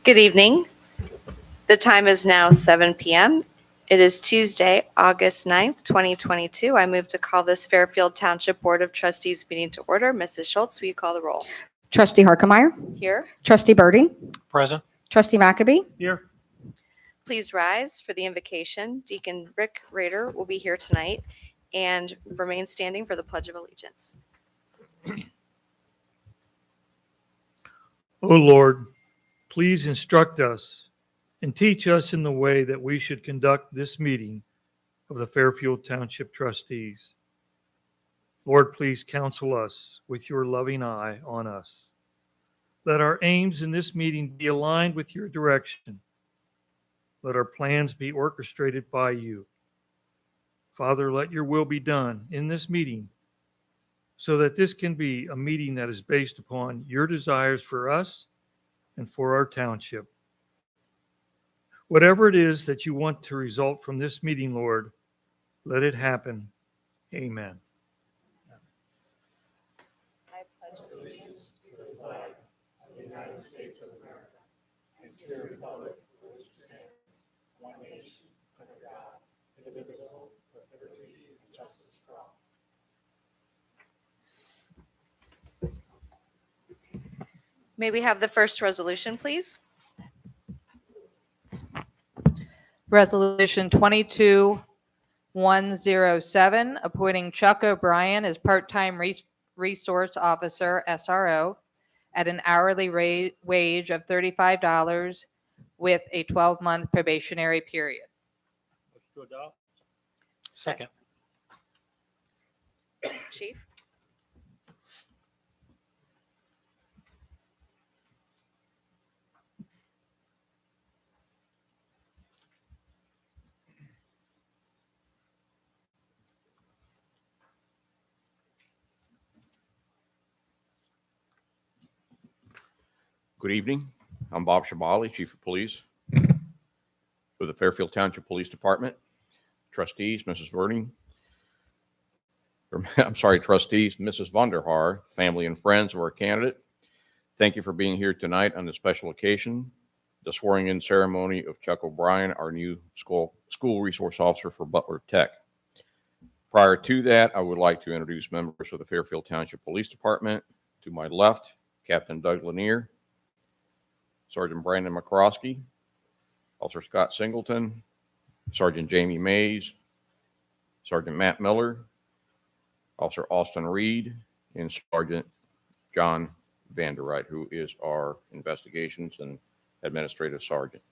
Good evening. The time is now 7 p.m. It is Tuesday, August 9th, 2022. I move to call this Fairfield Township Board of Trustees meeting to order. Mrs. Schultz, will you call the roll? Trustee Harkemeyer. Here. Trustee Birding. Present. Trustee McAbee. Here. Please rise for the invocation. Deacon Rick Rader will be here tonight and remain standing for the Pledge of Allegiance. O Lord, please instruct us and teach us in the way that we should conduct this meeting of the Fairfield Township Trustees. Lord, please counsel us with your loving eye on us. Let our aims in this meeting be aligned with your direction. Let our plans be orchestrated by you. Father, let your will be done in this meeting so that this can be a meeting that is based upon your desires for us and for our township. Whatever it is that you want to result from this meeting, Lord, let it happen. Amen. I pledge allegiance to the flag of the United States of America and to the republic for which it stands, one nation, under God, indivisible, with liberty and justice for all. May we have the first resolution, please? Resolution 22107, appointing Chuck O'Brien as part-time resource officer, SRO, at an hourly wage of $35 with a 12-month probationary period. To adopt. Second. Chief? Good evening. I'm Bob Shabali, Chief of Police for the Fairfield Township Police Department. Trustees, Mrs. Verding, Trustees, Mrs. Vonderhaar, family and friends of our candidate. Thank you for being here tonight on this special occasion, the swearing-in ceremony of Chuck O'Brien, our new school resource officer for Butler Tech. Prior to that, I would like to introduce members of the Fairfield Township Police Department. To my left, Captain Doug Lanier, Sergeant Brandon McCroskey, Officer Scott Singleton, Sergeant Jamie Mays, Sergeant Matt Miller, Officer Austin Reed, and Sergeant John Vanderwright, who is our investigations and administrative sergeant.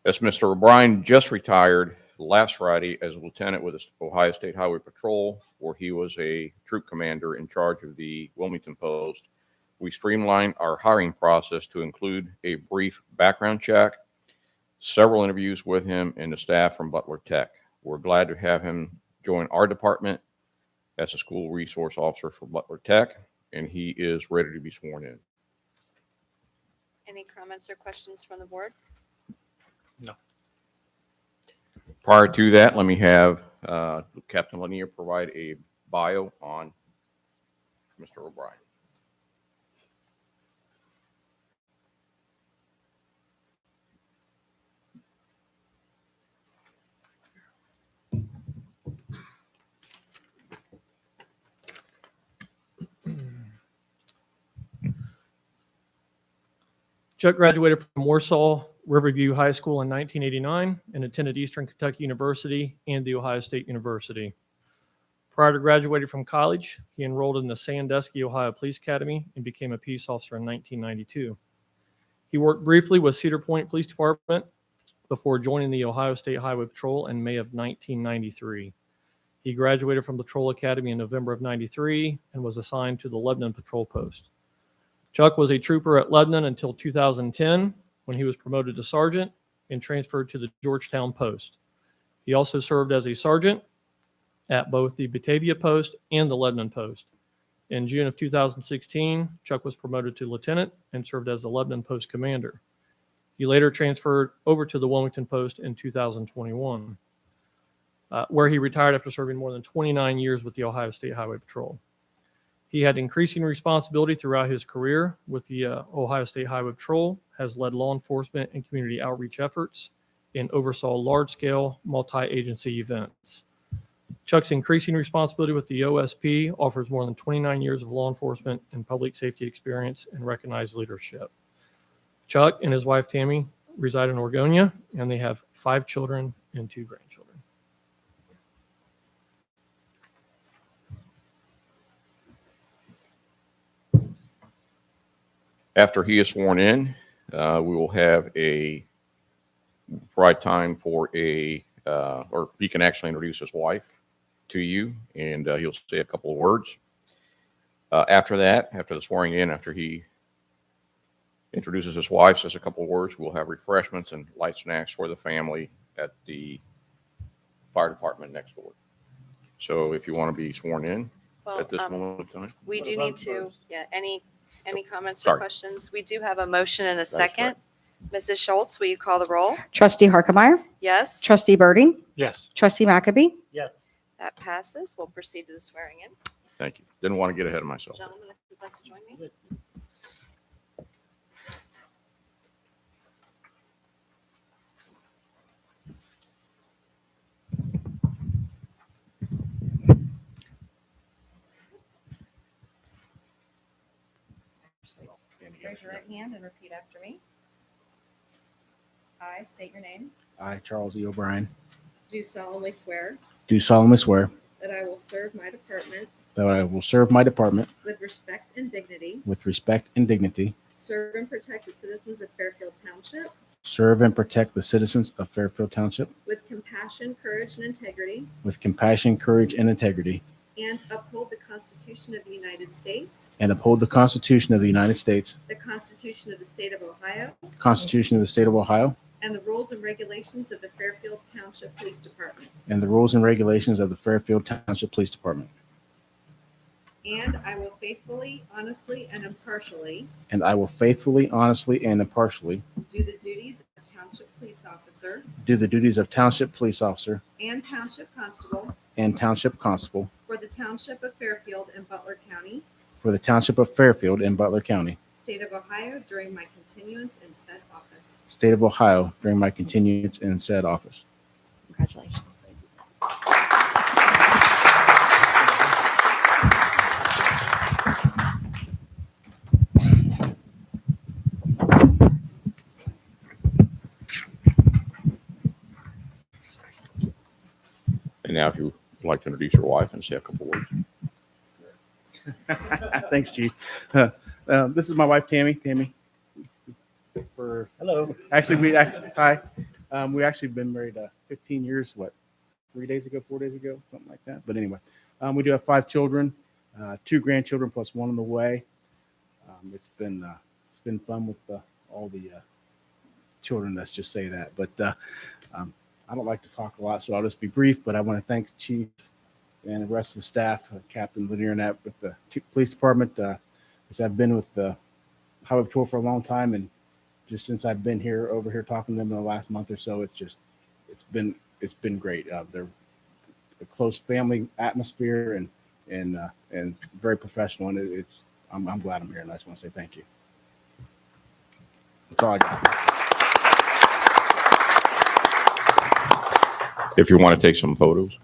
As Mr. O'Brien just retired last Friday as a lieutenant with the Ohio State Highway Patrol, where he was a troop commander in charge of the Wilmington post. We streamlined our hiring process to include a brief background check, several interviews with him and the staff from Butler Tech. We're glad to have him join our department as a school resource officer for Butler Tech, and he is ready to be sworn in. Any comments or questions from the board? Prior to that, let me have Captain Lanier provide a bio on Mr. O'Brien. Chuck graduated from Warsaw Riverview High School in 1989 and attended Eastern Kentucky University and the Ohio State University. Prior to graduating from college, he enrolled in the Sandusky, Ohio Police Academy and became a peace officer in 1992. He worked briefly with Cedar Point Police Department before joining the Ohio State Highway Patrol in May of 1993. He graduated from the Patrol Academy in November of 93 and was assigned to the Lebanon Patrol Post. Chuck was a trooper at Lebanon until 2010, when he was promoted to sergeant and transferred to the Georgetown Post. He also served as a sergeant at both the Batavia Post and the Lebanon Post. In June of 2016, Chuck was promoted to lieutenant and served as the Lebanon Post commander. He later transferred over to the Wilmington Post in 2021, where he retired after serving more than 29 years with the Ohio State Highway Patrol. He had increasing responsibility throughout his career with the Ohio State Highway Patrol, has led law enforcement and community outreach efforts, and oversaw large-scale multi-agency events. Chuck's increasing responsibility with the OSP offers more than 29 years of law enforcement and public safety experience and recognized leadership. Chuck and his wife Tammy reside in Oregonia, and they have 5 children and 2 grandchildren. After he is sworn in, we will have a provide time for or he can actually introduce his wife to you, and he'll say a couple of words. After that, after the swearing in, after he introduces his wife, says a couple of words, we'll have refreshments and light snacks for the family at the fire department next door. So if you want to be sworn in at this moment of time. We do need to, any comments or Sorry. questions? We do have a motion and a That's second. Mrs. Schultz, will you call the roll? Trustee Harkemaier. Yes, Trustee Birding. Yes. Trustee McAbey. Yes. that passes. We'll proceed to the swearing in. Thank you. Didn't want to get ahead of myself. Gentlemen, if you'd like to join me. Raise your right hand and repeat after me. I state your name. I, Charles E. O'Brien, Do solemnly swear do solemnly swear that I will serve my department that I will serve my department with respect and dignity, with respect and dignity, serve and protect the citizens of Fairfield Township serve and protect the citizens of Fairfield Township with compassion, courage, and integrity, with compassion, courage, and integrity, and uphold the Constitution of the United States, and uphold the Constitution of the United States, the Constitution of the State of Ohio, the Constitution of the State of Ohio, and the rules and regulations of the Fairfield Township Police Department. and the rules and regulations of the Fairfield Township Police Department. And I will faithfully, honestly, and impartially And I will faithfully, honestly, and impartially do the duties of Township Police Officer do the duties of Township Police Officer and Township Constable and Township Constable for the Township of Fairfield and Butler County, for the Township of Fairfield and Butler County, State of Ohio, during my continuance in said office. State of Ohio, during my continuance in said office. Congratulations. And now if you would like to introduce your wife and say a couple words. Thanks, Chief. This is my wife, Tammy. Tammy. Hello. Hi. We actually been married 15 years, 4 days ago, something like that. But anyway, we do have 5 children, 2 grandchildren plus 1 on the way. It's been fun with all the children. Let's just say that. But I don't like to talk a lot, so I'll just be brief. But I want to thank the chief and the rest of the staff, Captain Lanier and that with the police department. Because I've been with the highway patrol for a long time, and just since I've been over here talking to them in the last month or so, it's been great. They're a close family atmosphere and very professional, and I'm glad I'm here, and I just want to say thank you. That's all I got. If you want to take some photos.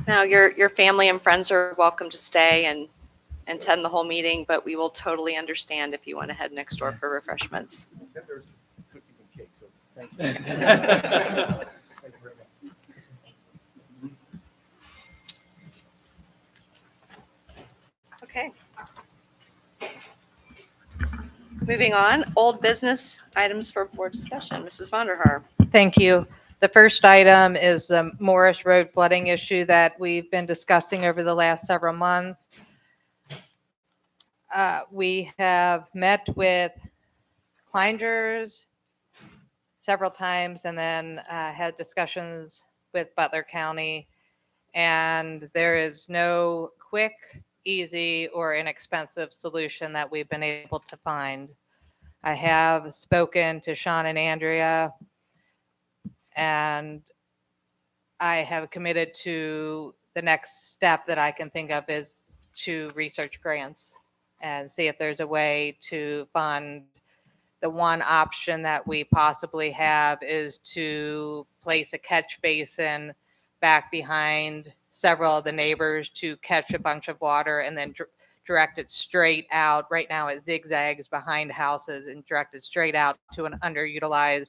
Now, your family and friends are welcome to stay and attend the whole meeting, but we will totally understand if you want to head next door for refreshments. There's cookies and cake, so thank you. Thank you very much. Okay. Moving on, old business items for board discussion. Mrs. Vonderhaar. Thank you. The first item is the Morris Road flooding issue that we've been discussing over the last several months. We have met with Kleinger's several times and then had discussions with Butler County, and there is no quick, easy, or inexpensive solution that we've been able to find. I have spoken to Sean and Andrea, and I have committed to the next step that I can think of is to research grants and see if there's a way to fund. The one option that we possibly have is to place a catch basin back behind several of the neighbors to catch a bunch of water and then direct it straight out. Right now it zigzags behind houses and direct it straight out to an underutilized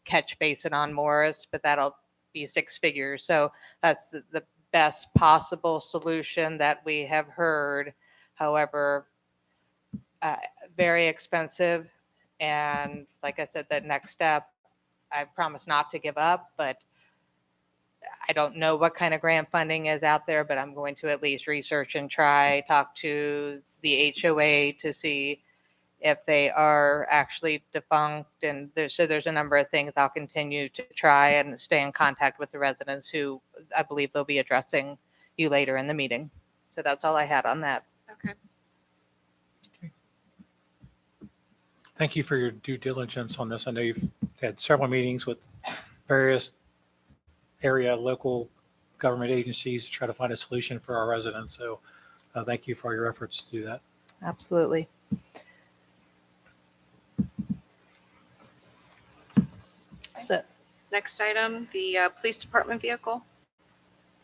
catch basin on Morris, but that'll be 6 figures. So that's the best possible solution that we have heard. However, very expensive. And like I said, the next step, I promise not to give up, but I don't know what kind of grant funding is out there, but I'm going to at least research and talk to the HOA to see if they are actually defunct. And there's a number of things I'll continue to try and stay in contact with the residents who I believe they'll be addressing you later in the meeting. So that's all I had on that. Okay. Thank you for your due diligence on this. I know you've had several meetings with various area, local government agencies to try to find a solution for our residents. So thank you for your efforts to do that. Absolutely. So Next item, the police department vehicle.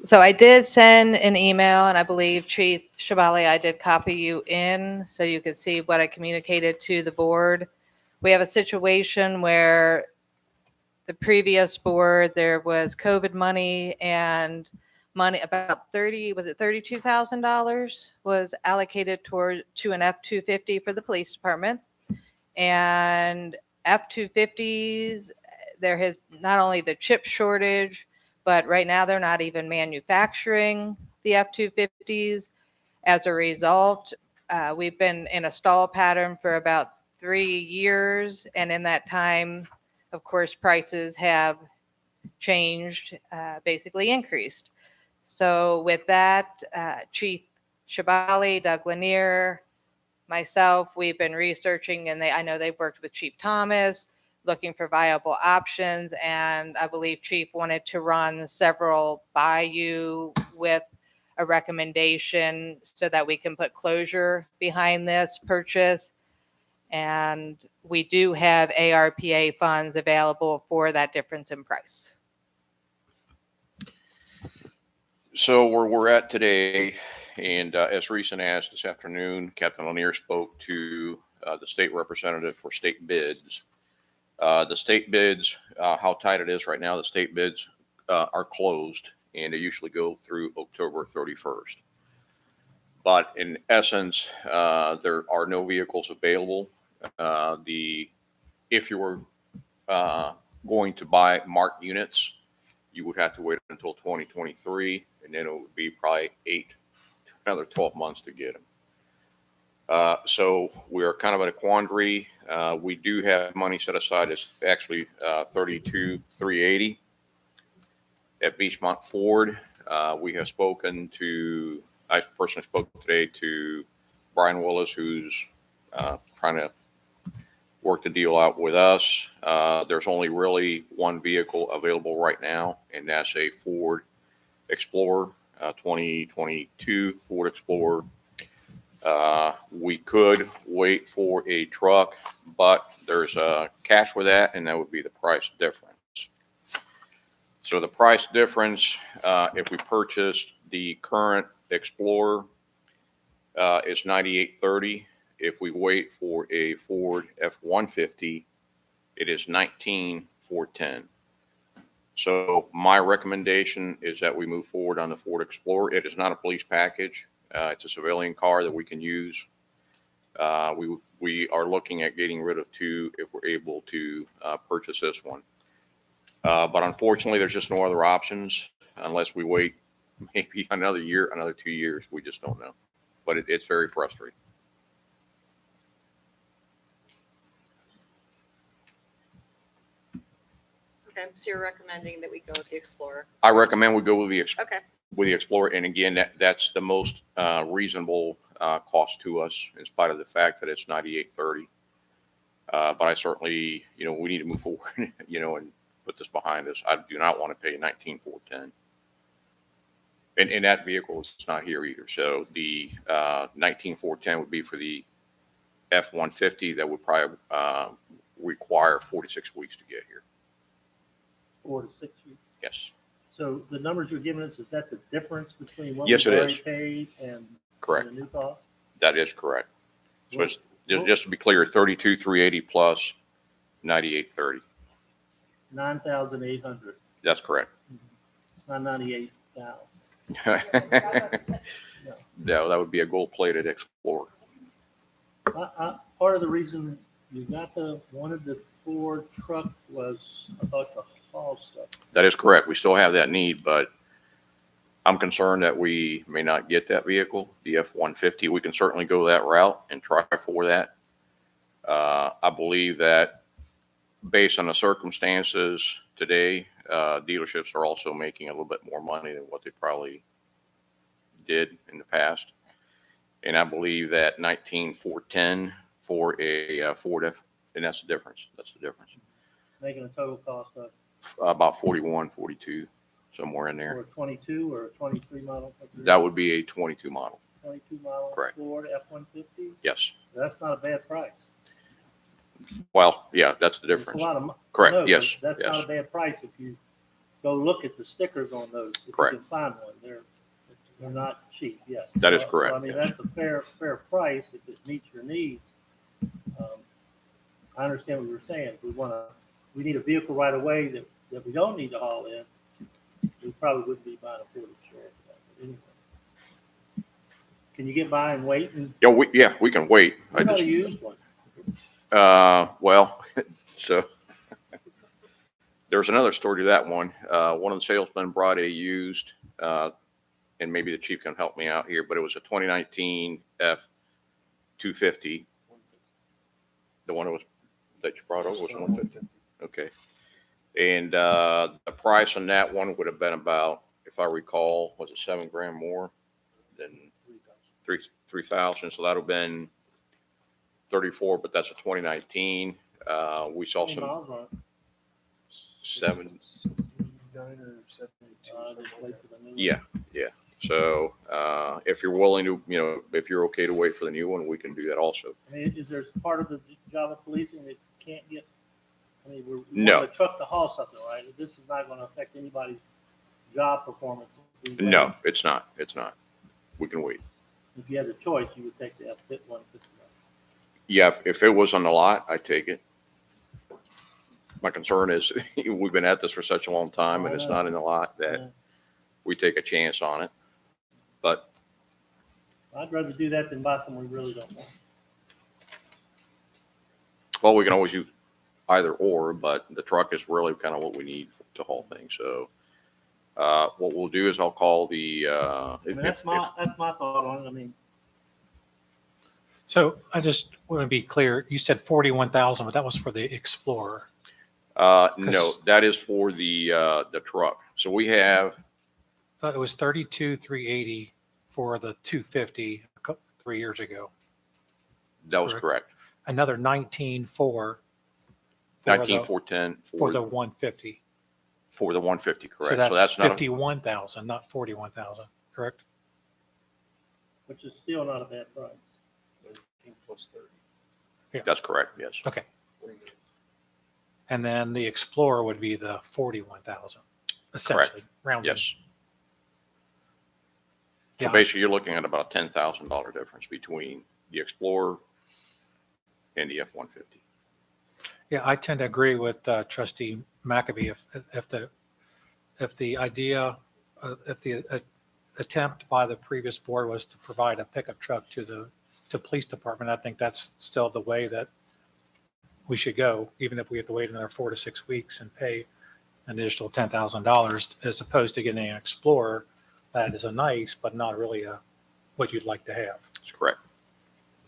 So I did send an email, and I believe Chief Shabali, I did copy you in so you could see what I communicated to the board. We have a situation where the previous board, there was COVID money, and money, about $32,000 was allocated to an F-250 for the police department. And F-250s, there has not only the chip shortage, but right now they're not even manufacturing the F-250s. As a result, we've been in a stall pattern for about 3 years. And in that time, of course, prices have changed, basically increased. So with that, Chief Shabali, Doug Lanier, myself, we've been researching, and I know they've worked with Chief Thomas, looking for viable options. And I believe Chief wanted to run several by you with a recommendation so that we can put closure behind this purchase. And we do have ARPA funds available for that difference in price. So where we're at today, and as recent as this afternoon, Captain Lanier spoke to the state representative for state bids. The state bids, how tight it is right now, the state bids are closed, and they usually go through October 31st. But in essence, there are no vehicles available. If you were going to buy marked units, you would have to wait until 2023, and then it would be probably another 12 months to get them. So we are kind of at a quandary. We do have money set aside. It's actually $32,380 at Beachmont Ford. We have I personally spoke today to Brian Willis, who's trying to work the deal out with us. There's only really one vehicle available right now, and that's a Ford Explorer, 2022 Ford Explorer. We could wait for a truck, but there's a catch with that, and that would be the price difference. So the price difference, if we purchased the current Explorer, is $98.30. If we wait for a Ford F-150, it is $19,410. So my recommendation is that we move forward on the Ford Explorer. It is not a police package. It's a civilian car that we can use. We are looking at getting rid of two if we're able to purchase this one. But unfortunately, there's just no other options unless we wait maybe another year, another 2 years. We just don't know. But it's very frustrating. Okay, so you're recommending that we go with the Explorer? I recommend we go with the Okay. Explorer, and again, that's the most reasonable cost to us, in spite of the fact that it's $98.30. But I certainly, we need to move forward, and put this behind us. I do not want to pay $19,410. And that vehicle is not here either. So the $19,410 would be for the F-150. That would probably require 46 weeks to get here. 4 to 6 weeks. Yes. So the numbers you're giving us, is that the difference between what Yes, we've it already is. paid and Correct. the new cost? That is correct. So it's, just to be clear, $32,380 plus $98.30. 9,800, That's correct. not 98,000. No, that would be a gold-plated Explorer. Part of the reason you wanted the Ford truck was about the haul stuff. That is correct. We still have that need, but I'm concerned that we may not get that vehicle, the F-150. We can certainly go that route and try for that. I believe that based on the circumstances today, dealerships are also making a little bit more money than what they probably did in the past. And I believe that $19,410 for a Ford F, and that's the difference. That's the difference. Making a total cost of About 41, 42, somewhere in for there. a 22 or a 23 model? That would be a 22 model. 22 model Correct. Ford F-150? Yes. That's not a bad price. Well, yeah, that's the It's difference. a lot of money. Correct. Yes. That's Yes. not a bad price if you go look at the stickers on those. If Correct. you can find one, they're not cheap. Yes. That is So, correct, I mean, yes. that's a fair price if it meets your needs. I understand what you're saying. We need a vehicle right away that we don't need to haul in. We probably wouldn't be buying a Ford Explorer. Can you get by and wait and Yeah, we can wait. I we got just, a used one? well, so there's another story to that one. One of the salesmen brought a used, and maybe the chief can help me out here, but it was a 2019 F-250. The one that you brought over was 150. Okay. And the price on that one would have been about, if I recall, was it $7,000 more than 3,000? So that would have been 34, but that's a 2019. We saw some miles on it? 7. Just wait for the new one. Yeah. So if you're willing to, if you're okay to wait for the new one, we can do that also. I mean, is there part of the job of policing that can't get, I mean, we No. want a truck to haul something, right? This is not going to affect anybody's job performance. No, it's not. It's not. We can wait. If you had a choice, you would take the F-150. Yeah, if it was on the lot, I'd take it. My concern is we've been at this for such a long time and it's not in the lot Yeah. that we take a chance on it. But I'd rather do that than buy something we really don't want. well, we can always use either or, but the truck is really kind of what we need to haul things. So what we'll do is I'll call the. I mean, that's my thought on it. I mean, So I just want to be clear. You said 41,000, but that was for the Explorer. No, that is for the truck. So we have. I thought it was 32,380 for the 250 3 years ago. That was correct. Another 19,400 19,410 for the 150. For the 150, correct. So that's not 51,000, not 41,000, correct? which is still not a bad price. That's correct. Yes. Okay. And then the Explorer would be the 41,000, essentially. Rounded. Yes. So Yeah. basically, you're looking at about a $10,000 difference between the Explorer and the F-150. Yeah, I tend to agree with Trustee McAbee. If the idea, if the attempt by the previous board was to provide a pickup truck to the police department, I think that's still the way that we should go, even if we have to wait another 4 to 6 weeks and pay an additional $10,000, as opposed to getting an Explorer that is a nice, but not really what you'd like to have. That's correct.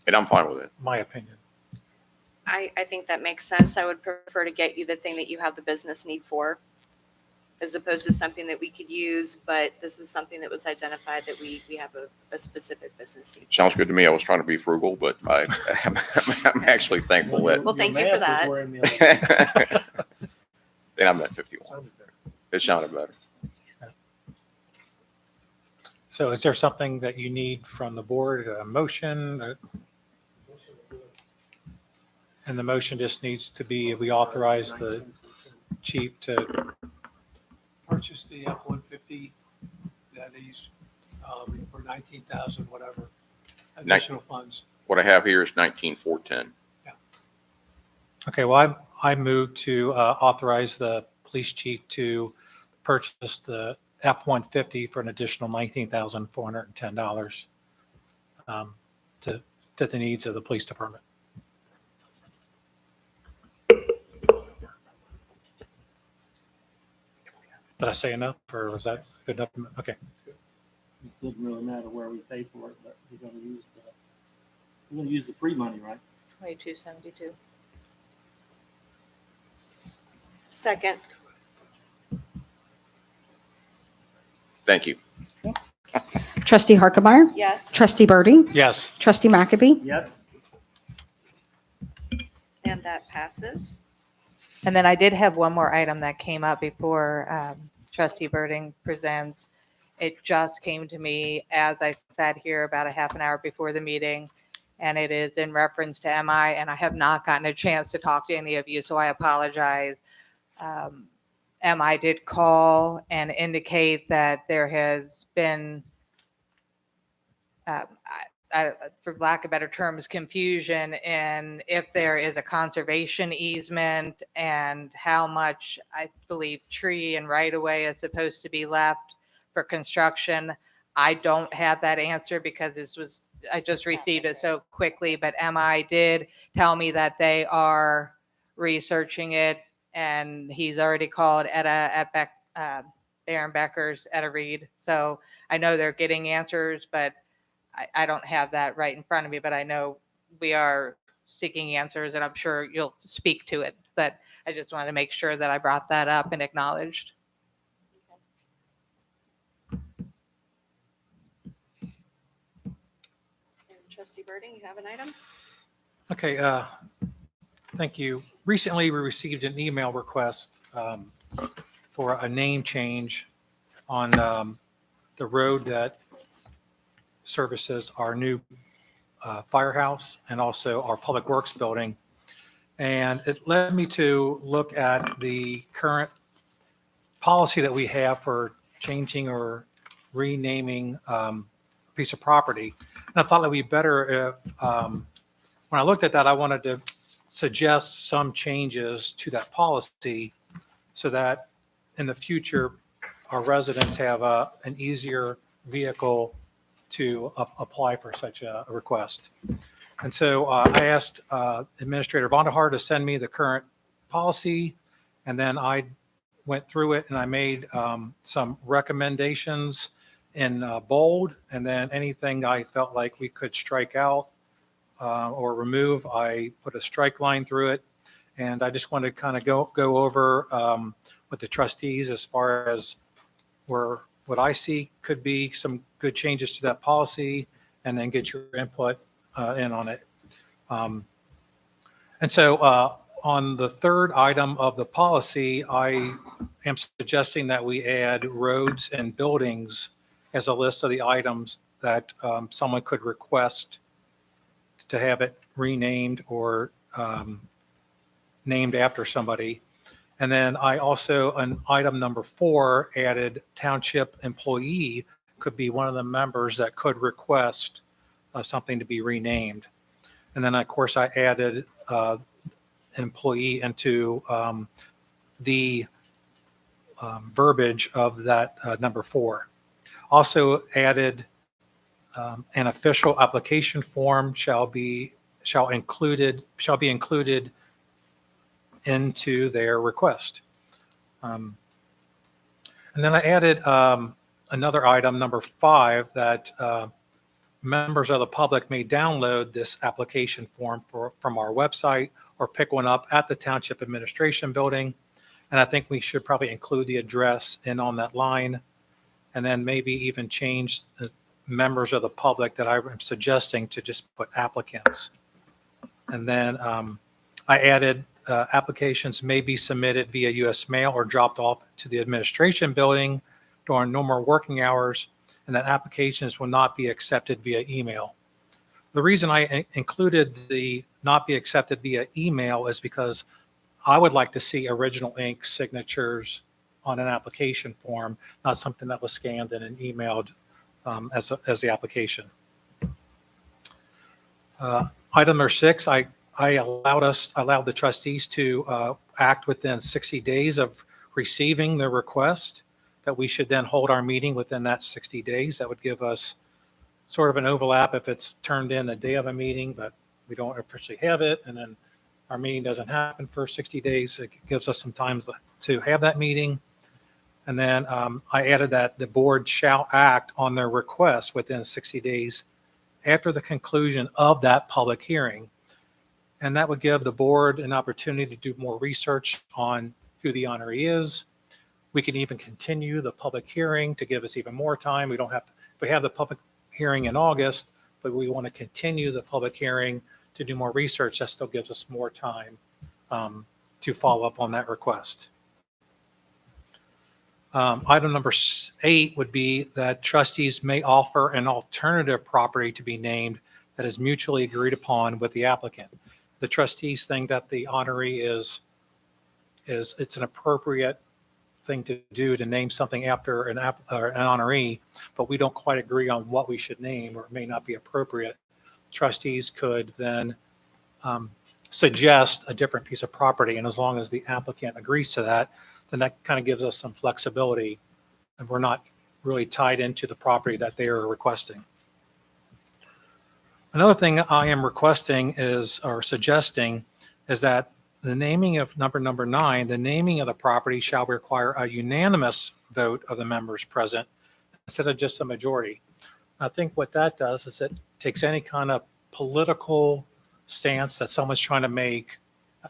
And I'm fine with it. My opinion. I think that makes sense. I would prefer to get you the thing that you have the business need for, as opposed to something that we could use, but this was something that was identified that we have a specific business need. Sounds good to me. I was trying to be frugal, but I'm actually thankful that. Well, thank you for that. And I'm at 51. It sounded better. So is there something that you need from the board, a motion? And the motion just needs to be, we authorize the chief to Purchase the F-150 that he's for 19,000, whatever, additional funds. What I have here is 19,410. Okay, well, I move to authorize the police chief to purchase the F-150 for an additional $19,410 to fit the needs of the police department. Did I say enough, or was that good enough? Okay. It doesn't really matter where we pay for it, but we're going to use the free money, right? 2272. Second. Thank you. Trustee Harkemaier. Yes. Trustee Birdie. Yes. Trustee McAbee. Yes. And that passes. And then I did have one more item that came up before Trustee Birding presents. It just came to me as I sat here about a half an hour before the meeting, and it is in reference to MI, and I have not gotten a chance to talk to any of you, so I apologize. MI did call and indicate that there has been, for lack of better terms, confusion in if there is a conservation easement and how much, I believe, tree and right of way is supposed to be left for construction. I don't have that answer because I just received it so quickly, but MI did tell me that they are researching it, and he's already called at Baron Becker's Etta Reed. So I know they're getting answers, but I don't have that right in front of me, but I know we are seeking answers, and I'm sure you'll speak to it. But I just wanted to make sure that I brought that up and acknowledged. And Trustee Birding, you have an item? Okay, thank you. Recently, we received an email request for a name change on the road that services our new firehouse and also our Public Works building. And it led me to look at the current policy that we have for changing or renaming a piece of property. And I thought it would be better if, when I looked at that, I wanted to suggest some changes to that policy so that in the future, our residents have an easier vehicle to apply for such a request. And so I asked Administrator Vonderhaar to send me the current policy, and then I went through it and I made some recommendations in bold, and then anything I felt like we could strike out or remove, I put a strike line through it. And I just wanted to kind of go over with the trustees as far as what I see could be some good changes to that policy, and then get your input in on it. And so on the third item of the policy, I am suggesting that we add roads and buildings as a list of the items that someone could request to have it renamed or named after somebody. And then I also, on item number 4, added township employee could be one of the members that could request something to be renamed. And then, of course, I added employee into the verbiage of that number 4. Also added an official application form shall be included into their request. And then I added another item, number 5, that members of the public may download this application form from our website or pick one up at the Township Administration Building. And I think we should probably include the address in on that line, and then maybe even change the members of the public that I'm suggesting to just put applicants. And then I added applications may be submitted via U.S. mail or dropped off to the administration building during normal working hours, and that applications will not be accepted via email. The reason I included the not be accepted via email is because I would like to see original ink signatures on an application form, not something that was scanned and emailed as the application. Item number 6, I allowed the trustees to act within 60 days of receiving the request, that we should then hold our meeting within that 60 days. That would give us sort of an overlap if it's turned in the day of a meeting, but we don't officially have it, and then our meeting doesn't happen for 60 days. It gives us some time to have that meeting. And then I added that the board shall act on their request within 60 days after the conclusion of that public hearing. And that would give the board an opportunity to do more research on who the honoree is. We can even continue the public hearing to give us even more time. We don't have to, we have the public hearing in August, but we want to continue the public hearing to do more research. That still gives us more time to follow up on that request. Item number 8 would be that trustees may offer an alternative property to be named that is mutually agreed upon with the applicant. The trustees think that the honoree is it's an appropriate thing to do to name something after an honoree, but we don't quite agree on what we should name, or it may not be appropriate. Trustees could then suggest a different piece of property, and as long as the applicant agrees to that, then that kind of gives us some flexibility, and we're not really tied into the property that they are requesting. Another thing I am requesting is, or suggesting, is that the naming of number 9, the naming of the property shall require a unanimous vote of the members present instead of just a majority. I think what that does is it takes any kind of political stance that someone's trying to make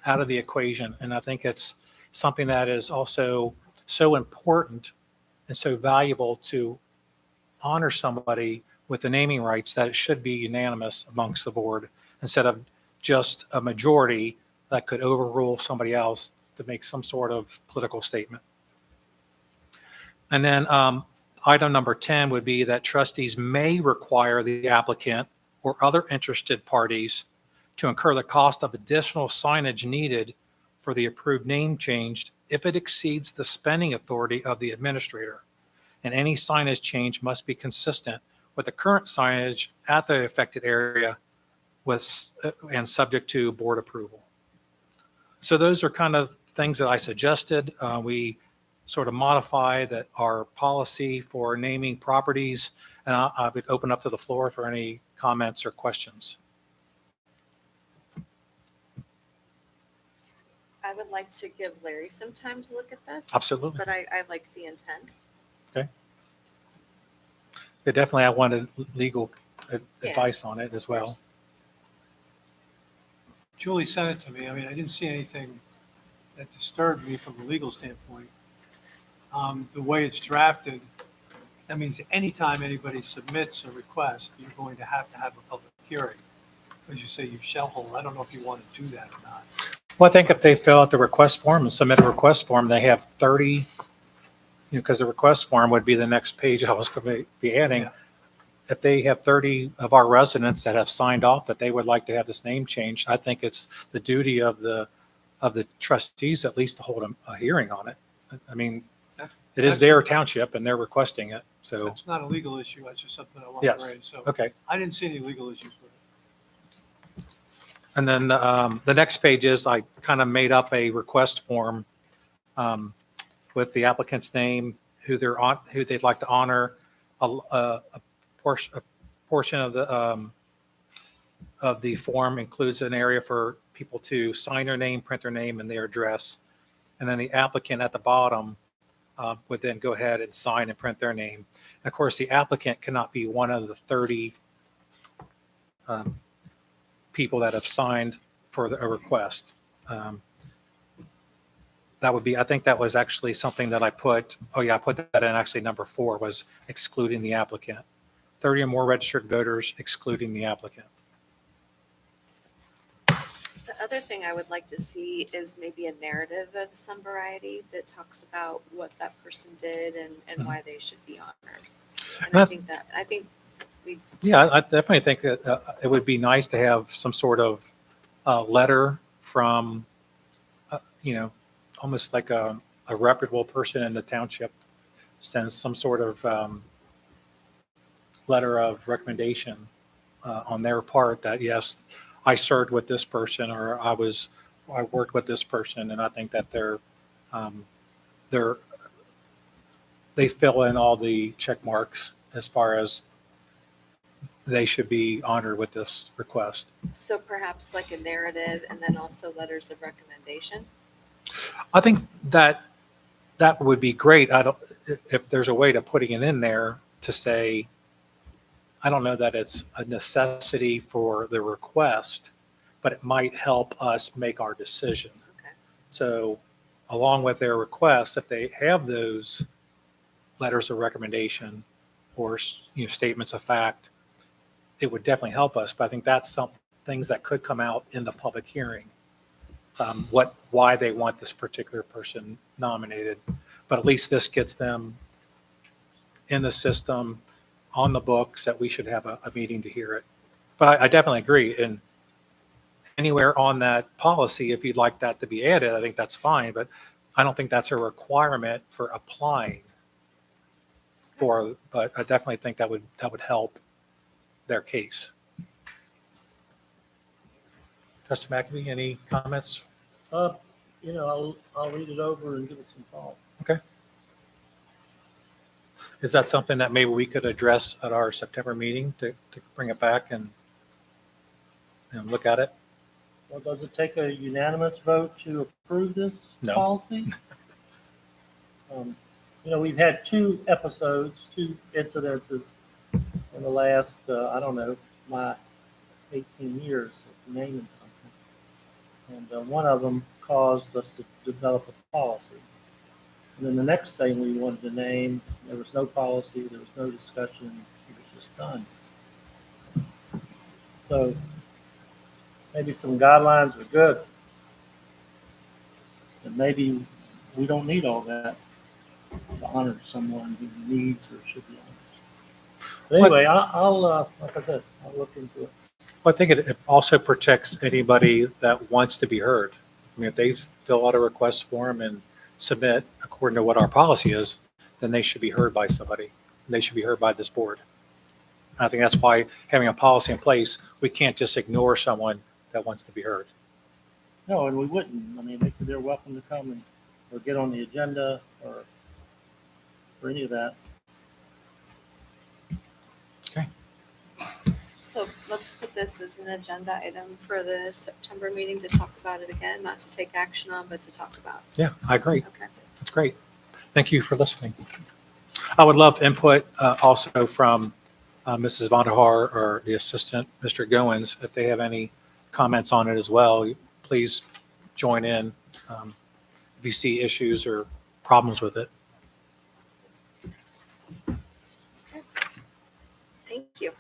out of the equation. And I think it's something that is also so important and so valuable to honor somebody with the naming rights that it should be unanimous amongst the board instead of just a majority that could overrule somebody else to make some sort of political statement. And then item number 10 would be that trustees may require the applicant or other interested parties to incur the cost of additional signage needed for the approved name change if it exceeds the spending authority of the administrator. And any signage change must be consistent with the current signage at the affected area and subject to board approval. So those are kind of things that I suggested. We sort of modify that our policy for naming properties, and I would open up to the floor for any comments or questions. I would like to give Larry some time to look at this. Absolutely. But I like the intent. Okay. Yeah, definitely, I wanted legal Yeah, advice on it as well. Julie sent it to me. I mean, I didn't see anything that disturbed me from a legal standpoint. The way it's drafted, that means anytime anybody submits a request, you're going to have a public hearing. As you say, you shall hold. I don't know if you want to do that or not. Well, I think if they fill out the request form and submit a request form, they have 30, because the request form would be the next page I was going to be adding. Yeah. If they have 30 of our residents that have signed off that they would like to have this name changed, I think it's the duty of the trustees at least to hold a hearing on it. I mean, it is their township and they're requesting it. So, It's not a legal issue. That's just something I want Yes. to raise. So okay. I didn't see any legal issues with it. And then the next page is I kind of made up a request form with the applicant's name, who they'd like to honor, a portion of the form includes an area for people to sign their name, print their name, and their address. And then the applicant at the bottom would then go ahead and sign and print their name. And of course, the applicant cannot be one of the 30 people that have signed for a request. That would be, I think that was actually something that I put, I put that in actually number 4 was excluding the applicant. 30 or more registered voters excluding the applicant. The other thing I would like to see is maybe a narrative of some variety that talks about what that person did and why they should be honored. And I think we. Yeah, I definitely think that it would be nice to have some sort of letter from, almost like a reputable person in the township sends some sort of letter of recommendation on their part that, yes, I served with this person or I worked with this person. And I think that they fill in all the check marks as far as they should be honored with this request. So perhaps like a narrative and then also letters of recommendation. I think that would be great. If there's a way to putting it in there to say, I don't know that it's a necessity for the request, but it might help us make our decision. Okay. So along with their requests, if they have those letters of recommendation or statements of fact, it would definitely help us. But I think that's some things that could come out in the public hearing. Why they want this particular person nominated, but at least this gets them in the system, on the books, that we should have a meeting to hear it. But I definitely agree. And anywhere on that policy, if you'd like that to be added, I think that's fine. But I don't think that's a requirement for applying for. But I definitely think that would help their case. Trustee McAfee, any comments? I'll read it over and give it some thought. Okay. Is that something that maybe we could address at our September meeting to bring it back and look at it? Well, does it take a unanimous vote to approve this No. policy? We've had two incidences in the last, I don't know, my 18 years of naming something. And one of them caused us to develop a policy. And then the next thing we wanted to name, there was no policy, there was no discussion, it was just done. So maybe some guidelines are good. And maybe we don't need all that to honor someone who needs or should be honored. But anyway, I'll like I said, I'll look into it. Well, I think it also protects anybody that wants to be heard. I mean, if they fill out a request form and submit according to what our policy is, then they should be heard by somebody. They should be heard by this board. I think that's why having a policy in place, we can't just ignore someone that wants to be heard. No, and we wouldn't. I mean, they're welcome to come and or get on the agenda or any of that. Okay. So let's put this as an agenda item for the September meeting to talk about it again, not to take action on, but to talk about. Yeah, I agree. Okay. That's great. Thank you for listening. I would love input also from Mrs. Vonderhaar or the assistant, Mr. Goins, if they have any comments on it as well. Please join in if you see issues or problems with it. Thank you.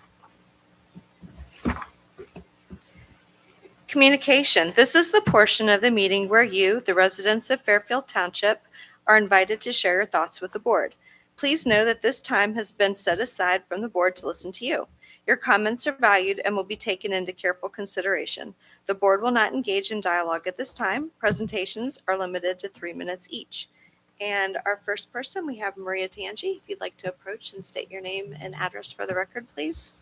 Communication. This is the portion of the meeting where you, the residents of Fairfield Township, are invited to share your thoughts with the board. Please know that this time has been set aside from the board to listen to you. Your comments are valued and will be taken into careful consideration. The board will not engage in dialogue at this time. Presentations are limited to 3 minutes each. And our first person, we have Maria Tangi. If you'd like to approach and state your name and address for the record, please.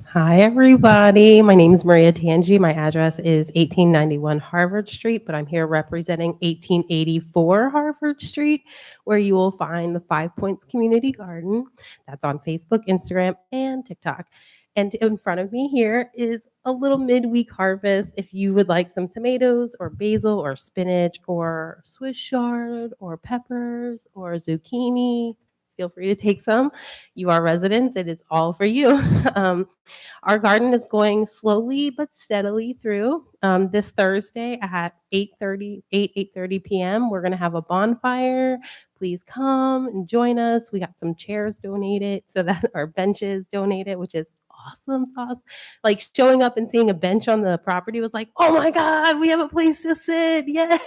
Hi, everybody. My name is Maria Tangi. My address is 1891 Harvard Street, but I'm here representing 1884 Harvard Street, where you will find the 5 Points Community Garden. That's on Facebook, Instagram, and TikTok. And in front of me here is a little midweek harvest. If you would like some tomatoes or basil or spinach or Swiss chard or peppers or zucchini, feel free to take some. You are residents. It is all for you. Our garden is going slowly but steadily through. This Thursday at 8:30 p.m., we're going to have a bonfire. Please come and join us. We got some chairs donated so that our benches donated, which is awesome sauce. Like showing up and seeing a bench on the property was like, oh my God, we have a place to sit. Yes.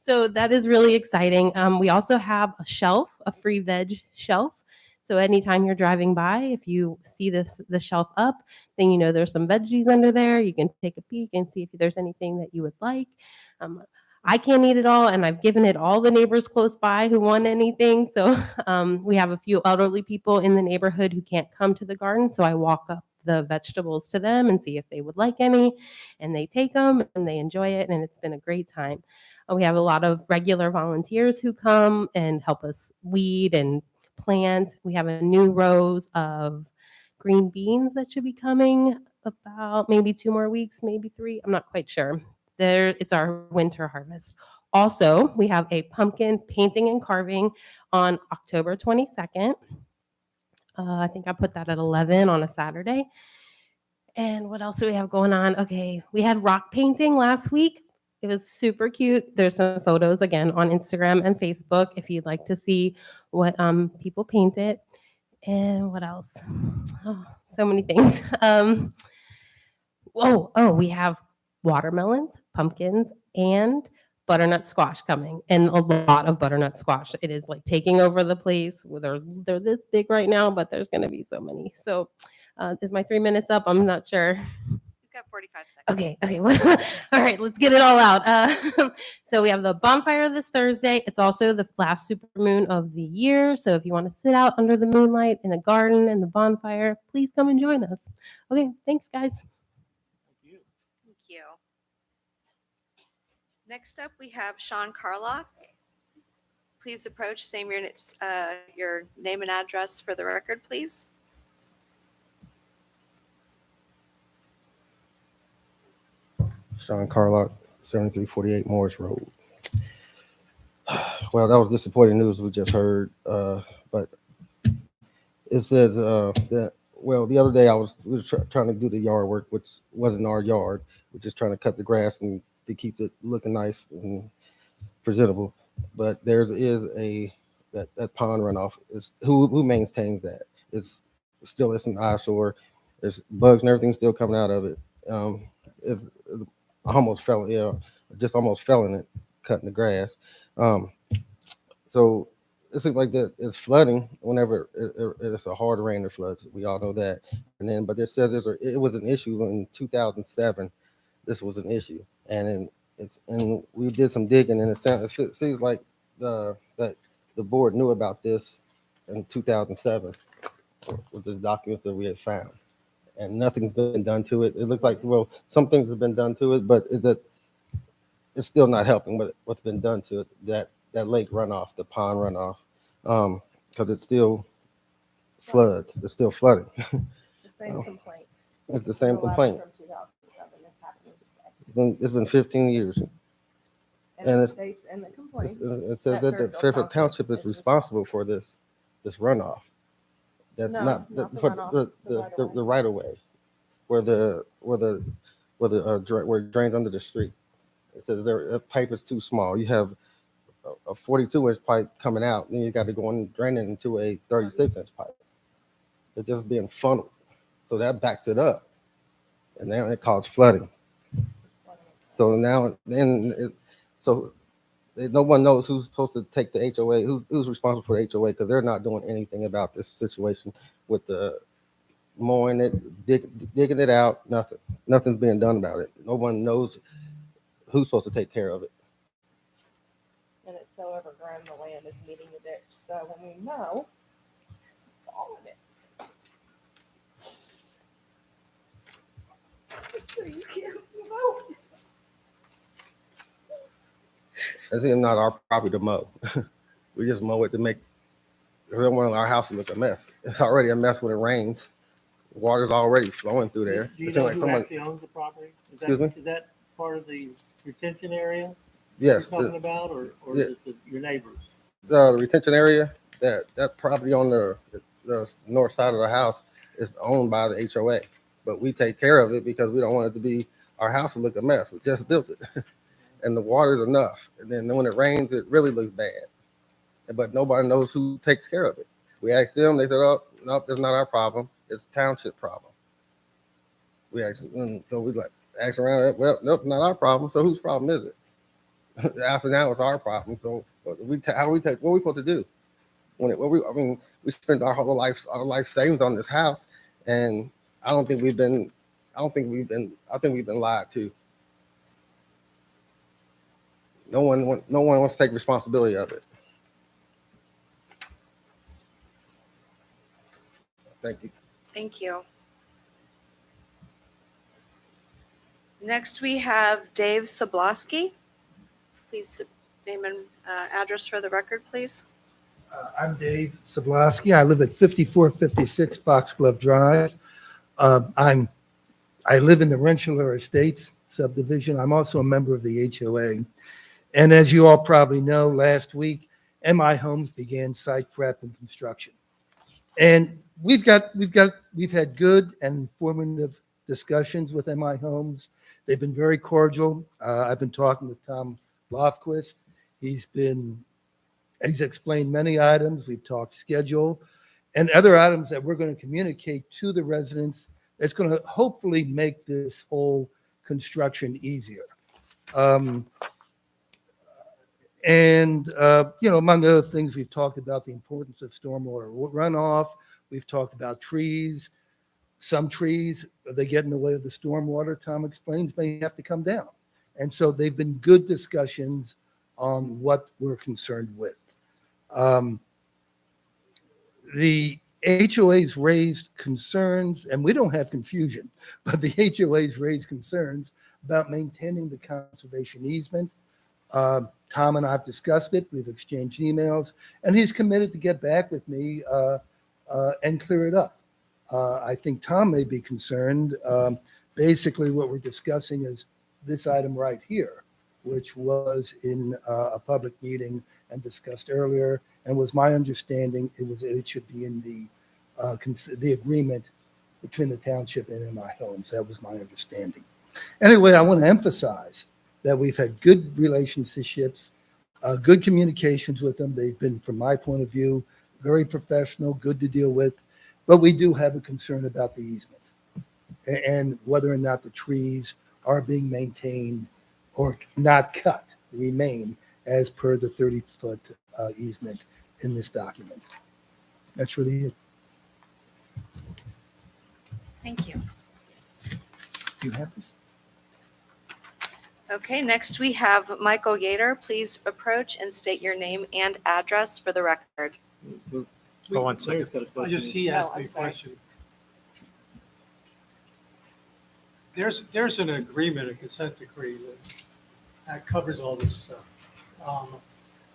So that is really exciting. We also have a shelf, a free veg shelf. So anytime you're driving by, if you see the shelf up, then you know there's some veggies under there. You can take a peek and see if there's anything that you would like. I can't eat it all, and I've given it all the neighbors close by who want anything. So we have a few elderly people in the neighborhood who can't come to the garden, so I walk up the vegetables to them and see if they would like any, and they take them and they enjoy it, and it's been a great time. We have a lot of regular volunteers who come and help us weed and plant. We have a new rows of green beans that should be coming about maybe 2 more weeks, maybe 3. I'm not quite sure. It's our winter harvest. Also, we have a pumpkin painting and carving on October 22nd. I think I put that at 11 on a Saturday. And what else do we have going on? Okay, we had rock painting last week. It was super cute. There's some photos again on Instagram and Facebook if you'd like to see what people painted. And what else? Oh, so many things. We have watermelons, pumpkins, and butternut squash coming, and a lot of butternut squash. It is like taking over the place. They're this big right now, but there's going to be so many. So is my 3 minutes up? I'm not sure. You've got 45 seconds. Okay. All right, let's get it all out. So we have the bonfire this Thursday. It's also the last supermoon of the year. So if you want to sit out under the moonlight in the garden and the bonfire, please come and join us. Okay, thanks, guys. Thank you. Next up, we have Sean Carlock. Please approach, say your name and address for the record, please. Sean Carlock, 7348 Morris Road. Well, that was disappointing news we just heard, but it says that, well, the other day we were trying to do the yard work, which wasn't our yard. We're just trying to cut the grass and to keep it looking nice and presentable. But there is that pond runoff. It's who maintains that? It's an eyesore. There's bugs and everything still coming out of it. I almost fell in it, cutting the grass. So it seems like that it's flooding whenever it's a hard rain or floods. We all know that. But it says it was an issue in 2007. This was an issue, and we did some digging, and it seems like that the board knew about this in 2007 with the documents that we had found, and nothing's been done to it. It looks like, well, some things have been done to it, but it's still not helping. But what's been done to it, that lake runoff, the pond runoff, because it still floods. It's still flooding. The same complaint. It's the same complaint. From 2007 is happening today. It's been 15 years. And it states in the complaint. It says that the Fairfield Township is responsible for this runoff. That's not the right of way, where it drains under the street. It says the pipe is too small. You have a 42-inch pipe coming out, and you got to go and drain it into a 36-inch pipe. It's just being funneled, so that backs it up, and now it causes flooding. So no one knows who's supposed to take the HOA, who's responsible for the HOA, because they're not doing anything about this situation with the mowing it, digging it out. Nothing's being done about it. No one knows who's supposed to take care of it. And it's so overgrown, the land is meeting the ditch. So when we know all of it. So you can't mow it. It's not our property to mow. We just mow it to make. We don't want our house to look a mess. It's already a mess when it rains. Water's already flowing through there. Do you It know seems who like actually owns the property? Excuse me? Is that part of the retention area yes, you're talking about, or yeah. is it your neighbors? The retention area, that property on the north side of the house is owned by the HOA, but we take care of it because we don't want it to be our house to look a mess. We just built it, and the water's enough. And then when it rains, it really looks bad. But nobody knows who takes care of it. We asked them, they said, "Oh, no, that's not our problem. It's a township problem." We asked, so we asked around. Well, nope, not our problem. So whose problem is it? After now, it's our problem. So what are we supposed to do? We spent our whole life savings on this house, and I think we've been lied to. No one wants to take responsibility of it. Thank you. Thank you. Next, we have Dave Soblowski. Please name and address for the record, please. I'm Dave Soblowski. I live at 5456 Foxglove Drive. I live in the Rensselaer Estates subdivision. I'm also a member of the HOA. And as you all probably know, last week, MI Homes began site prep and construction. And we've had good and informative discussions with MI Homes. They've been very cordial. I've been talking with Tom Lofquist. He's explained many items. We've talked schedule and other items that we're going to communicate to the residents. That's going to hopefully make this whole construction easier. Among other things, we've talked about the importance of stormwater runoff. We've talked about trees. Some trees, they get in the way of the stormwater, Tom explains, may have to come down. And so they've been good discussions on what we're concerned with. The HOAs raised concerns, and we don't have confusion, but the HOAs raised concerns about maintaining the conservation easement. Tom and I have discussed it. We've exchanged emails, and he's committed to get back with me and clear it up. I think Tom may be concerned. Basically, what we're discussing is this item right here, which was in a public meeting and discussed earlier, and was my understanding it should be in the agreement between the township and MI Homes. That was my understanding. Anyway, I want to emphasize that we've had good relationships, good communications with them. They've been, from my point of view, very professional, good to deal with, but we do have a concern about the easement and whether or not the trees are being maintained or not cut, remain as per the 30-foot easement in this document. That's really it. Thank you. Do you have this? Okay, next we have Michael Yater. Please approach and state your name and address for the record. Go on, second. He asked Oh, me I'm a sorry. question. There's an agreement, a consent decree that covers all this stuff.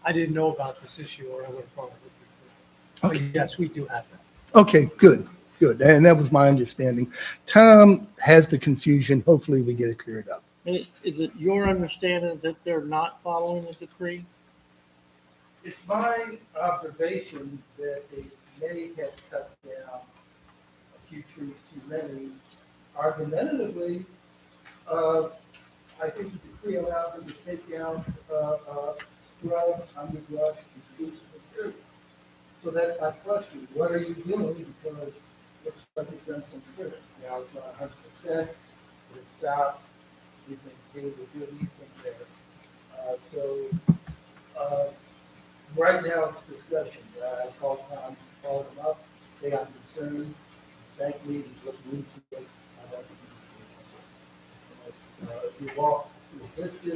I didn't know about this issue or I would have brought it with you. Okay. But yes, we do have that. Okay, good. And that was my understanding. Tom has the confusion. Hopefully we get it cleared up. Is it your understanding that they're not following the decree? It's my observation that they may have cut down a few trees too many. Argumentatively, I think the decree allows them to take down shrubs, underbrush, and trees material. So that's my question. What are you doing? Because it looks like it's done some clearing. Now it's not 100%, but it stops. We've maintained a good easement there. Right now it's discussion. I called Tom, called him up. They got concerned. Thank me, he's looking into it. If you walk through this, we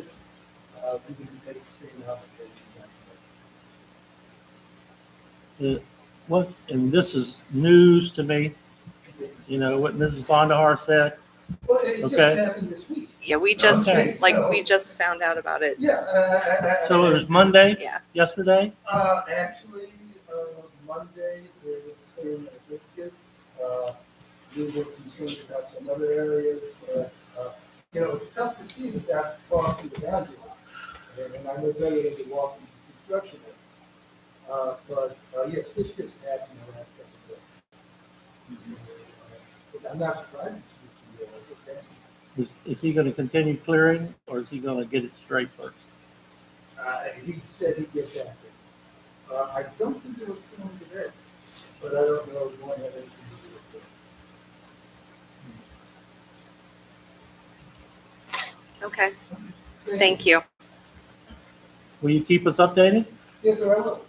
can take the same application. What, and this is news to me, you know, what Mrs. Bondahar said. Well, it just Okay. happened this week. Yeah, we just, Okay. we just found out about it. Yeah. So it was Monday, Yeah. yesterday? Actually, Monday, there was clearing of hibiscus. We were concerned about some other areas, but, it's tough to see without crossing the boundary line. And I know better than to walk into construction area. But, yes, this just happened in the last couple of days. But I'm not surprised to see what's happening. Is he gonna continue clearing, or is he gonna get it straight first? He said he'd get back there. I don't think it was filmed today, but I don't know if one had anything to do with it. Okay, thank you. Will you keep us updated? Yes, sir, I will.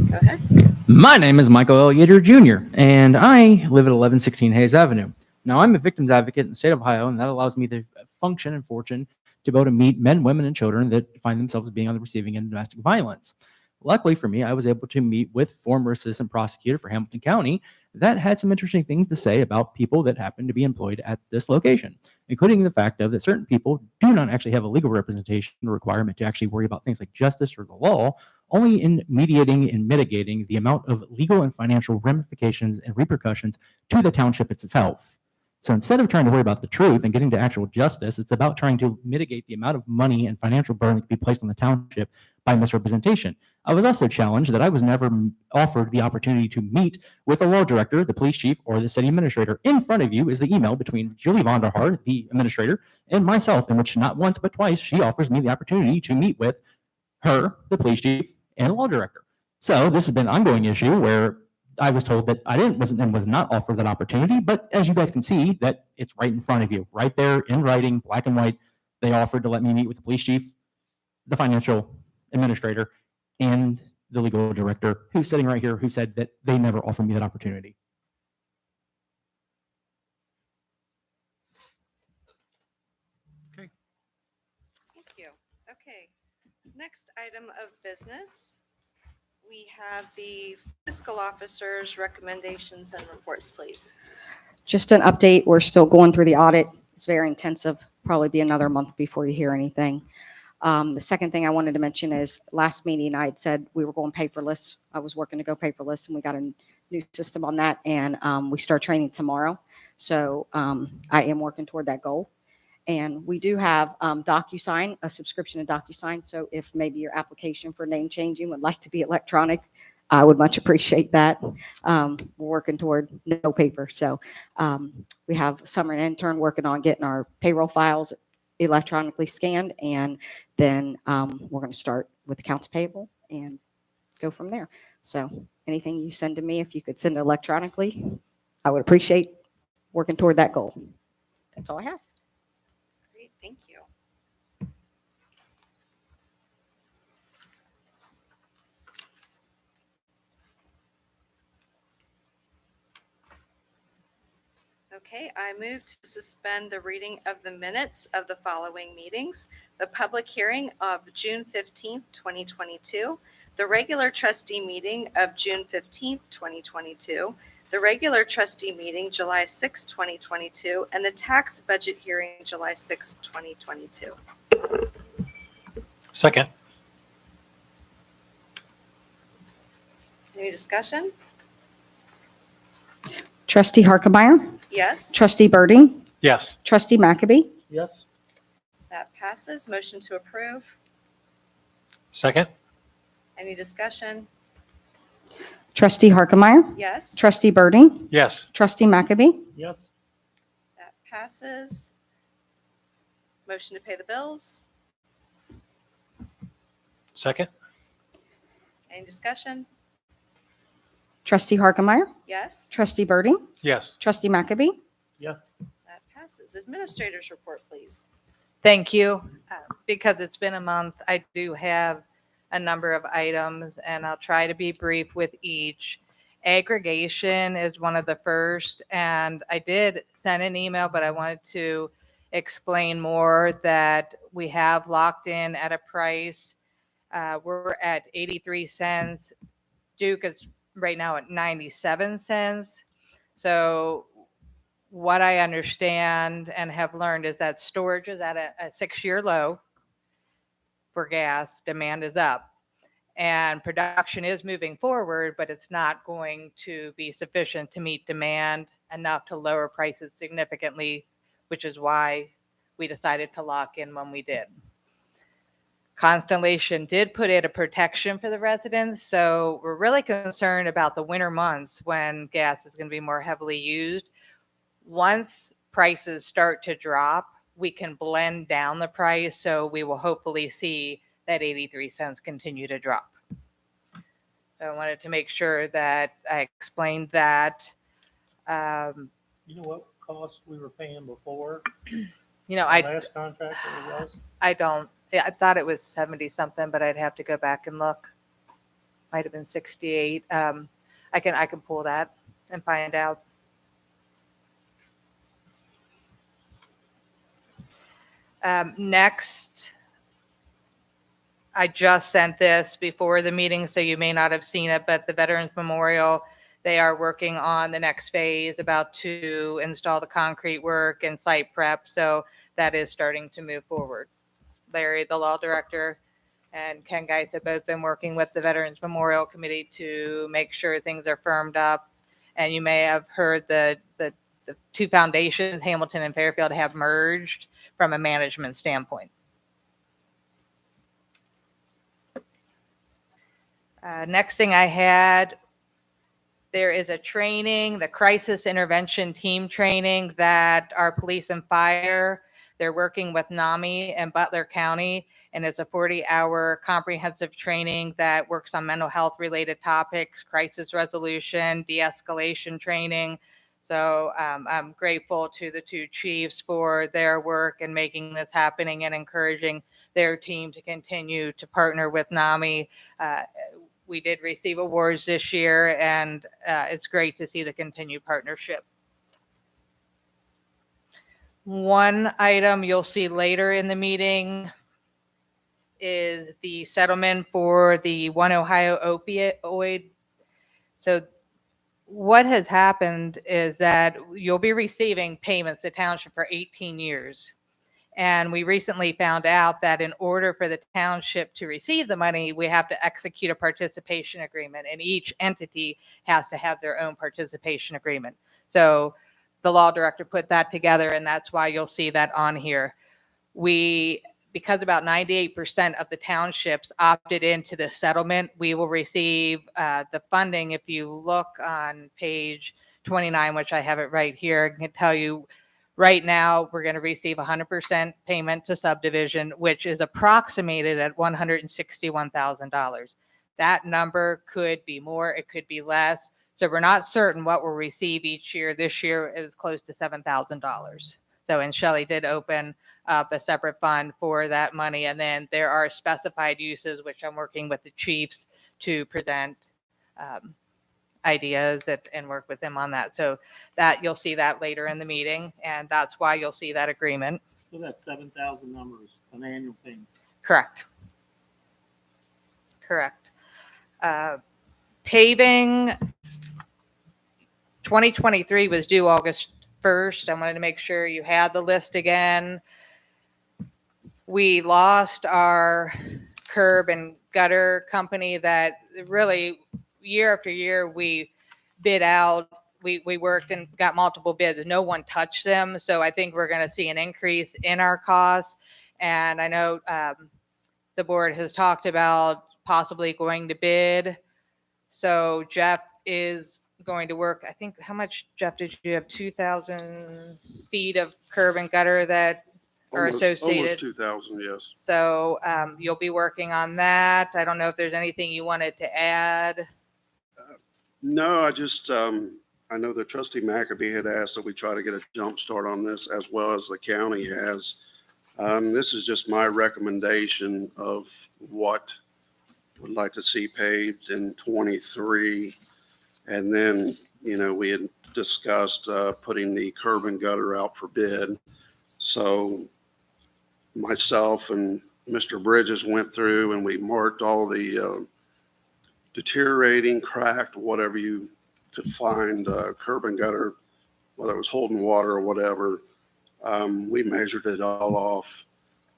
Go ahead. My name is Michael L. Yater Jr., and I live at 1116 Hayes Avenue. Now, I'm a victims advocate in the state of Ohio, and that allows me the function and fortune to be able to meet men, women, and children that find themselves being on the receiving end of domestic violence. Luckily for me, I was able to meet with former assistant prosecutor for Hamilton County that had some interesting things to say about people that happen to be employed at this location, including the fact of that certain people do not actually have a legal representation requirement to actually worry about things like justice or the law, only in mediating and mitigating the amount of legal and financial ramifications and repercussions to the township itself. So instead of trying to worry about the truth and getting to actual justice, it's about trying to mitigate the amount of money and financial burden that can be placed on the township by misrepresentation. I was also challenged that I was never offered the opportunity to meet with a law director, the police chief, or the city administrator. In front of you is the email between Julie Vonderhaar, the administrator, and myself, in which not once but twice she offers me the opportunity to meet with her, the police chief, and a law director. So this has been an ongoing issue where I was told that I was not offered that opportunity, but as you guys can see, that it's right in front of you, right there in writing, black and white. They offered to let me meet with the police chief, the financial administrator, and the legal director, who's sitting right here, who said that they never offered me that opportunity. Thank you. Okay, next item of business. We have the fiscal officer's recommendations and reports, please. Just an update, we're still going through the audit. It's very intensive probably be another month before you hear anything. The second thing I wanted to mention is last meeting I had said we were going paperless. I was working to go paperless, and we got a new system on that, and we start training tomorrow. So I am working toward that goal. And we do have DocuSign, a subscription to DocuSign. So if maybe your application for name changing would like to be electronic, I would much appreciate that. We're working toward no paper. So we have a summer intern working on getting our payroll files electronically scanned, and then we're going to start with accounts payable and go from there. So anything you send to me, if you could send it electronically, I would appreciate working toward that goal. That's all I have. Great, thank you. Okay, I move to suspend the reading of the minutes of the following meetings. The public hearing of June 15th, 2022, the regular trustee meeting of June 15th, 2022, the regular trustee meeting July 6, 2022, and the tax budget hearing July 6, 2022. Second. Any discussion? Trustee Harkemaier. Yes, Trustee Birding. Yes. Trustee McAbey. Yes. that passes. Motion to approve. Second. Any discussion? Trustee Harkemaier. Yes, Trustee Birding. Yes. Trustee McAbey. Yes. that passes. Motion to pay the bills. Second. Any discussion? Trustee Harkemaier. Yes, Trustee Birding. Yes. Trustee McAbey. Yes. that passes. Administrators report, please. Thank you. Because it's been a month, I do have a number of items, and I'll try to be brief with each. Aggregation is one of the first, and I did send an email, but I wanted to explain more that we have locked in at a price. We're at 83 cents. Duke is right now at 97 cents. So what I understand and have learned is that storage is at a 6-year low for gas. Demand is up. And production is moving forward, but it's not going to be sufficient to meet demand enough to lower prices significantly, which is why we decided to lock in when we did. Constellation did put in a protection for the residents, so we're really concerned about the winter months when gas is going to be more heavily used. Once prices start to drop, we can blend down the price, so we will hopefully see that 83 cents continue to drop. So I wanted to make sure that I explained that. You know what cost we were paying before? You know, The I last contract that it was? I don't. Yeah, I thought it was 70 something, but I'd have to go back and look. Might have been 68. I can pull that and find out. Next, I just sent this before the meeting, so you may not have seen it, but the Veterans Memorial, they are working on the next phase, about to install the concrete work and site prep. So that is starting to move forward. Larry, the law director, and Ken Geis have both been working with the Veterans Memorial Committee to make sure things are firmed up. And you may have heard the two foundations, Hamilton and Fairfield, have merged from a management standpoint. Next thing I had, there is a training, the crisis intervention team training that our police and fire, they're working with NAMI and Butler County, and it's a 40-hour comprehensive training that works on mental health related topics, crisis resolution, de-escalation training. So I'm grateful to the two chiefs for their work and making this happening and encouraging their team to continue to partner with NAMI. We did receive awards this year, and it's great to see the continued partnership. One item you'll see later in the meeting is the settlement for the One Ohio opioid. So what has happened is that you'll be receiving payments to Township for 18 years. And we recently found out that in order for the township to receive the money, we have to execute a participation agreement, and each entity has to have their own participation agreement. So the law director put that together, and that's why you'll see that on here. Because about 98% of the townships opted into the settlement, we will receive the funding. If you look on page 29, which I have it right here, I can tell you right now we're going to receive 100% payment to subdivision, which is approximated at $161,000. That number could be more, it could be less. So we're not certain what we'll receive each year. This year it was close to $7,000. So, and Shelley did open up a separate fund for that money. And then there are specified uses, which I'm working with the chiefs to present ideas and work with them on that. So that you'll see that later in the meeting, and that's why you'll see that agreement. So that 7,000 number is an annual payment. Correct. Paving 2023 was due August 1st. I wanted to make sure you had the list again. We lost our curb and gutter company that really year after year we bid out. We worked and got multiple bids and no one touched them. So I think we're going to see an increase in our costs. And I know the board has talked about possibly going to bid. So Jeff is going to work. I think, how much, Jeff, did you have? 2,000 feet of curb and gutter that are associated? Almost 2,000, yes. So you'll be working on that. I don't know if there's anything you wanted to add. No, I just, I know that Trustee McAbee had asked that we try to get a jump start on this, as well as the county has. This is just my recommendation of what would like to see paved in 23. And then, you know, we had discussed putting the curb and gutter out for bid. So myself and Mr. Bridges went through and we marked all the deteriorating, cracked, whatever you could find, curb and gutter, whether it was holding water or whatever. We measured it all off.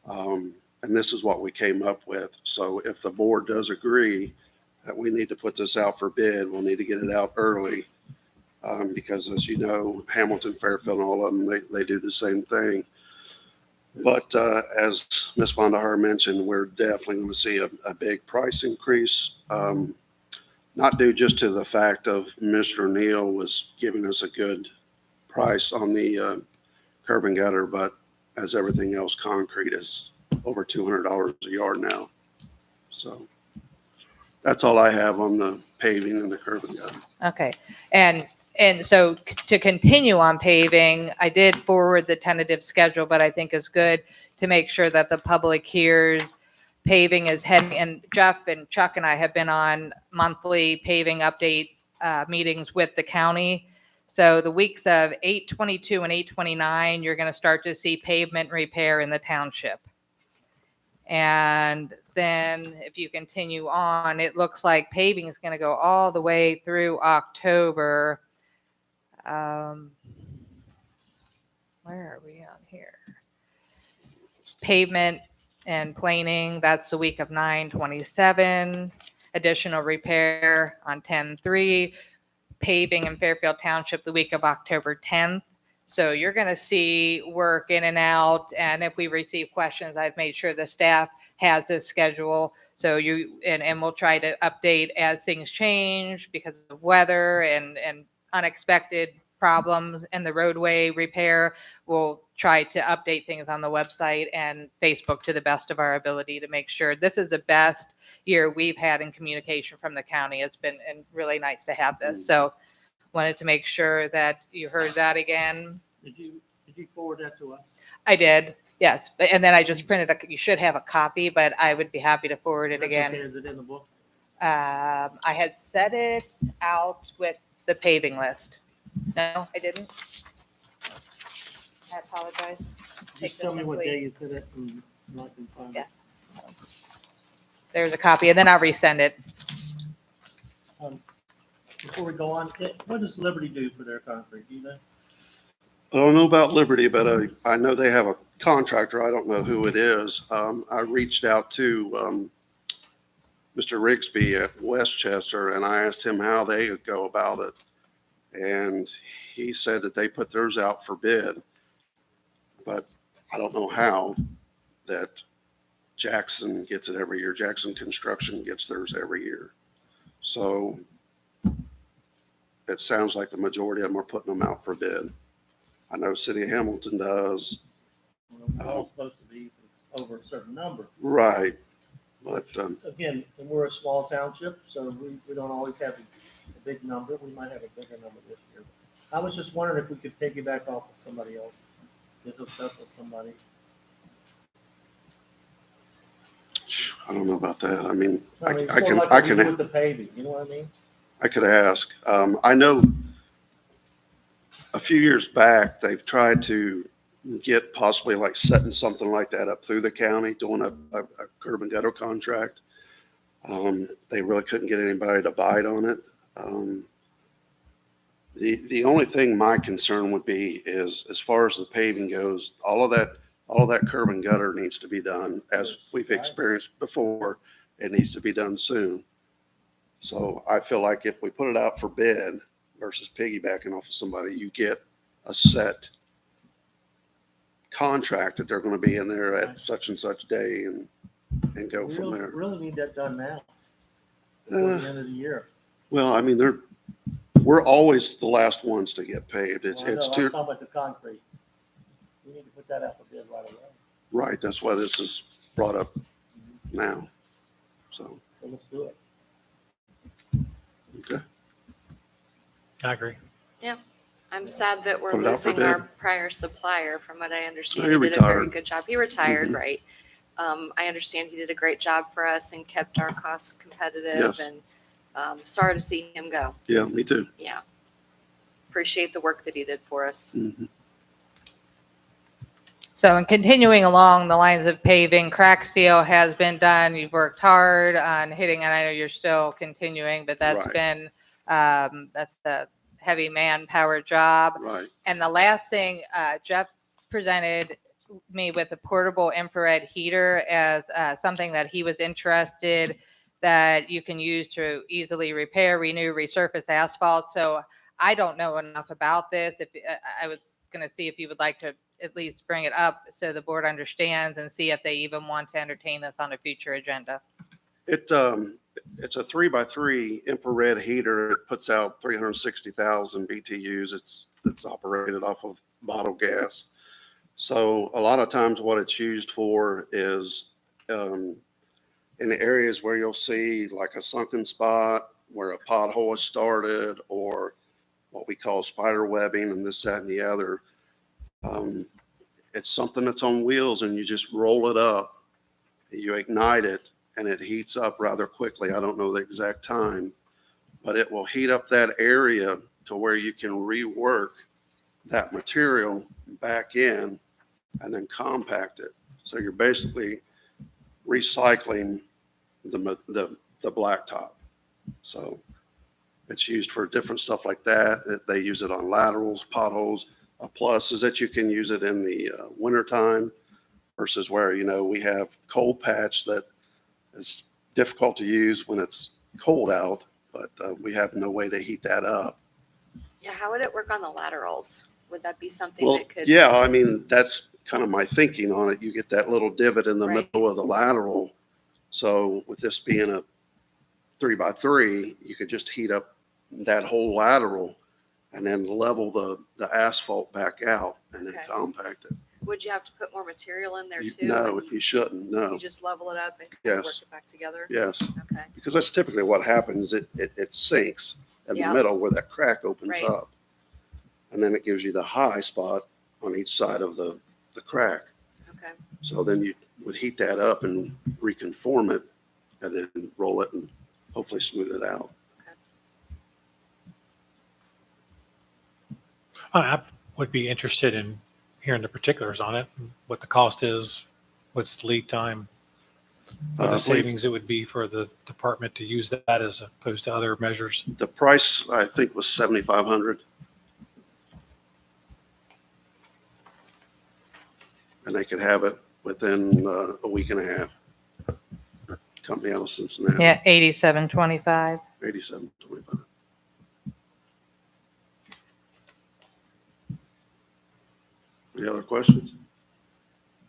And this is what we came up with. So if the board does agree that we need to put this out for bid, we'll need to get it out early. Because as you know, Hamilton, Fairfield, and all of them, they do the same thing. But as Ms. Vonderhaar mentioned, we're definitely going to see a big price increase. Not due just to the fact of Mr. Neal was giving us a good price on the curb and gutter, but as everything else, concrete is over $200 a yard now. So that's all I have on the paving and the curb and gutter. Okay. And so to continue on paving, I did forward the tentative schedule, but I think it's good to make sure that the public hears paving is heading. And Jeff and Chuck and I have been on monthly paving update meetings with the county. So the weeks of 8/22 and 8/29, you're going to start to see pavement repair in the township. And then if you continue on, it looks like paving is going to go all the way through October. Where are we on here? Pavement and planing, that's the week of 9/27. Additional repair on 10/3. Paving in Fairfield Township the week of October 10th. So you're going to see work in and out. And if we receive questions, I've made sure the staff has this schedule. So and we'll try to update as things change because of weather and unexpected problems in the roadway repair. We'll try to update things on the website and Facebook to the best of our ability to make sure this is the best year we've had in communication from the county. It's been really nice to have this. So wanted to make sure that you heard that again. Did you forward that to us? I did, yes. And then I just printed you should have a copy, but I would be happy to forward it again. Okay. Is it in the book? I had set it out with the paving list. No, I didn't. I apologize. Just tell me what day you said it and I can find it. There's a copy, and then I'll resend it. Before we go on, what does Liberty do for their concrete? Do you know? I don't know about Liberty, but I know they have a contractor. I don't know who it is. I reached out to Mr. Rigsby at Westchester, and I asked him how they would go about it. And he said that they put theirs out for bid, but I don't know how that Jackson gets it every year. Jackson Construction gets theirs every year. So it sounds like the majority of them are putting them out for bid. I know City of Hamilton does. We're all supposed to be over a certain number. Right. But Again, and we're a small township, so we don't always have a big number. We might have a bigger number this year. I was just wondering if we could piggyback off of somebody else, get hooked up with somebody. I don't know about that. I mean, I mean, I it's can, more like I what we do can, with the paving, you know what I mean? I could ask. I know a few years back, they've tried to get possibly like setting something like that up through the county, doing a curb and gutter contract. They really couldn't get anybody to bite on it. The only thing my concern would be is, as far as the paving goes, all of that curb and gutter needs to be done, as we've experienced before. It needs to be done soon. So I feel like if we put it out for bid versus piggybacking off of somebody, you get a set contract that they're going to be in there at such and such day and go from there. Really need that done now, before the end of the year. Well, I mean, we're always the last ones to get paved. It's Well, I know, it's I'm too talking about the concrete. We need to put that out for bid right away. right. That's why this is brought up now. So let's do it. okay. I agree. Yeah. I'm sad that we're Put it out for losing our bid. prior supplier. From what I understand, he he did a very retired. good job. He retired, Mhm. right? I understand he did a great job for us and kept our costs competitive. Yes. And sorry to see him go. Yeah, me too. Yeah. Appreciate the work that he did for us. Mhm. So in continuing along the lines of paving, crack seal has been done. You've worked hard on hitting, and I know you're still continuing, but that's Right. been, that's the heavy manpower job. Right. And the last thing, Jeff presented me with a portable infrared heater as something that he was interested that you can use to easily repair, renew, resurface asphalt. So I don't know enough about this. If I was going to see if you would like to at least bring it up so the board understands and see if they even want to entertain this on a future agenda. It's a 3x3 infrared heater. It puts out 360,000 BTUs. It's operated off of bottled gas. So a lot of times what it's used for is in the areas where you'll see like a sunken spot where a pothole is started, or what we call spider webbing and this, that, and the other. It's something that's on wheels, and you just roll it up, you ignite it, and it heats up rather quickly. I don't know the exact time, but it will heat up that area to where you can rework that material back in and then compact it. So you're basically recycling the blacktop. So it's used for different stuff like that. They use it on laterals, potholes. A plus is that you can use it in the wintertime versus where, we have cold patch that is difficult to use when it's cold out, but we have no way to heat that up. Yeah. How would it work on the laterals? Would that be something Well, that could? yeah, I mean, that's kind of my thinking on it. You get that little divot in the Right. middle of the lateral. So with this being a 3x3, you could just heat up that whole lateral and then level the asphalt back out and then Okay. compact it. Would you have to put more material in there You- too? No, And you shouldn't, no. You just level it up and kind of work Yes. it back together? Yes, Okay. because that's typically what happens. It sinks in Yeah. the middle where that crack opens Right. up. And then it gives you the high spot on each side of the crack. Okay. So then you would heat that up and reconform it and then roll it and hopefully smooth it out. I would be interested in hearing the particulars on it, what the cost is, what's the lead time, what I the believe- savings it would be for the department to use that as opposed to other measures. The price, I think, was $7,500. and they could have it within a week and a half. Company out of Cincinnati. Yeah, 8725. 8725. Any other questions?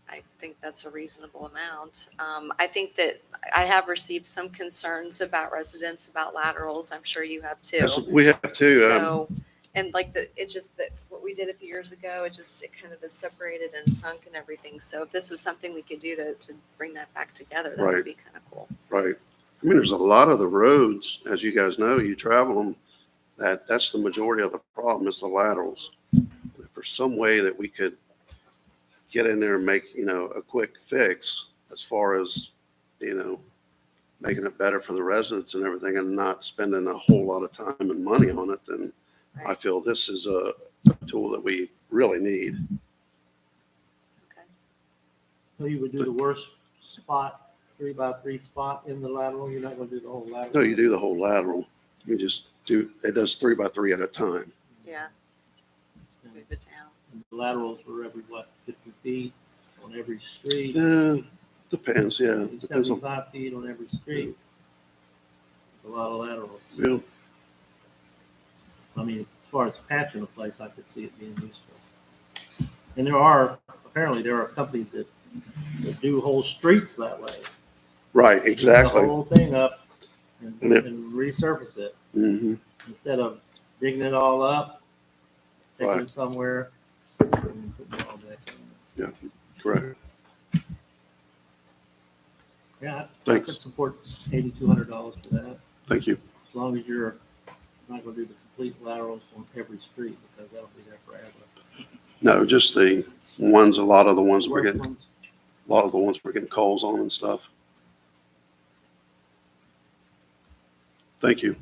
I think that's a reasonable amount. I think that I have received some concerns about residents about laterals. I'm sure you have too. We have too. So, and like it just that what we did a few years ago, it kind of is separated and sunk and everything. So if this was something we could do to bring that back together, that Right. would be kind of cool. Right. I mean, there's a lot of the roads, as you guys know, you travel them, that's the majority of the problem is the laterals. If there's some way that we could get in there and make, a quick fix as far as, making it better for the residents and everything and not spending a whole lot of time and money on it, then I feel this is a tool that we really need. So you would do the worst spot, 3x3 spot in the lateral? You're not going to do the whole lateral? No, you do the whole lateral. You just it does 3x3 at a time. Yeah. Move it down. And the laterals were every, 50 feet on every street? Depends, yeah. Depends on. 75 feet on every street. A lot of laterals. Yeah. I mean, as far as patching a place, I could see it being useful. And apparently there are companies that do whole streets that way. Right, They exactly. dig the whole thing up and And resurface it. Mm-hmm. Instead of digging it all up, taking Right. it somewhere, and putting it all back in. Yeah, correct. Yeah, I Thanks. could support $8,200 for that, Thank you. as long as you're not going to do the complete laterals on every street, because that'll be there forever. No, just the ones, a lot of the ones we're Worst getting, ones, a lot of the ones we're getting calls on and stuff. Thank you.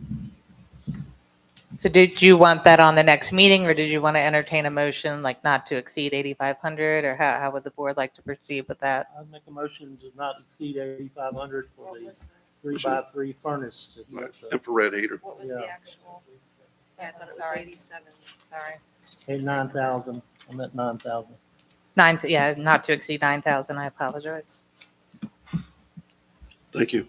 So did you want that on the next meeting, or did you want to entertain a motion like not to exceed 8,500, or how would the board like to proceed with that? I'd make a motion to not exceed 8,500 for What the was 3x3 furnace. To Right. get the Infrared heater. What was the Yeah. actual? Yeah, I thought it was Sorry. 87. Sorry. It's just- 9,000, I'm at 9,000. Not to exceed 9,000. I apologize. Thank you.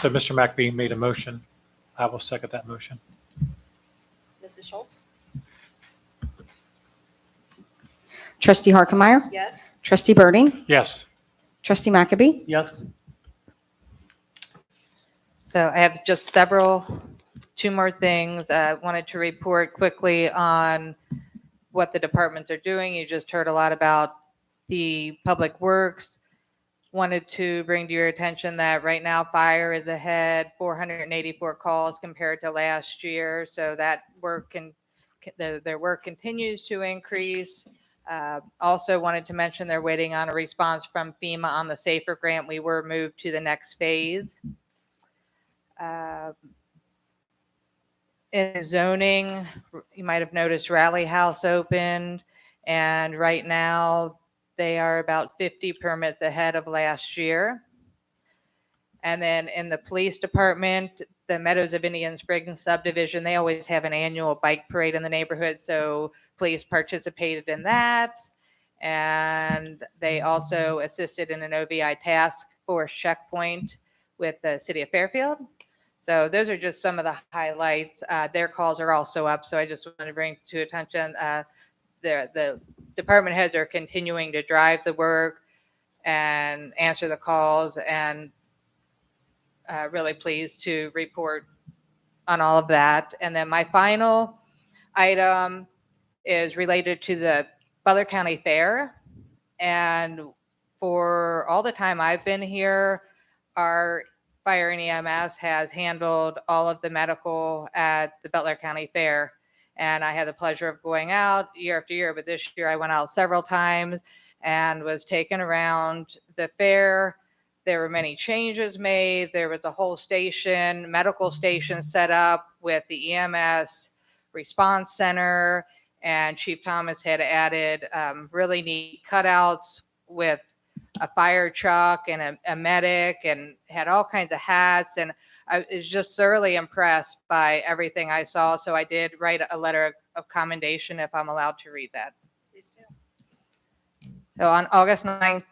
So Mr. McBee made a motion. I will second that motion. Mrs. Schultz? Trustee Harkemaier. Yes. Trustee Birding. Yes. Trustee McAbey. Yes, So I have just two more things. I wanted to report quickly on what the departments are doing. You just heard a lot about the public works. Wanted to bring to your attention that right now fire is ahead 484 calls compared to last year. So that their work continues to increase. Also wanted to mention they're waiting on a response from FEMA on the SAFER grant. We were moved to the next phase. In zoning, you might have noticed Rally House opened, and right now they are about 50 permits ahead of last year. And then in the police department, the Meadows of Indian Springs subdivision, they always have an annual bike parade in the neighborhood, so police participated in that. And they also assisted in an OVI task force checkpoint with the city of Fairfield. So those are just some of the highlights. Their calls are also up, so I just want to bring to attention the department heads are continuing to drive the work and answer the calls, and really pleased to report on all of that. And then my final item is related to the Butler County Fair. And for all the time I've been here, our fire and EMS has handled all of the medical at the Butler County Fair. And I had the pleasure of going out year after year, but this year I went out several times and was taken around the fair. There were many changes made. There was a whole medical station set up with the EMS response center, and Chief Thomas had added really neat cutouts with a fire truck and a medic, and had all kinds of hats. And I was just thoroughly impressed by everything I saw. So I did write a letter of commendation, if I'm allowed to read that. Please do. So on August 9th,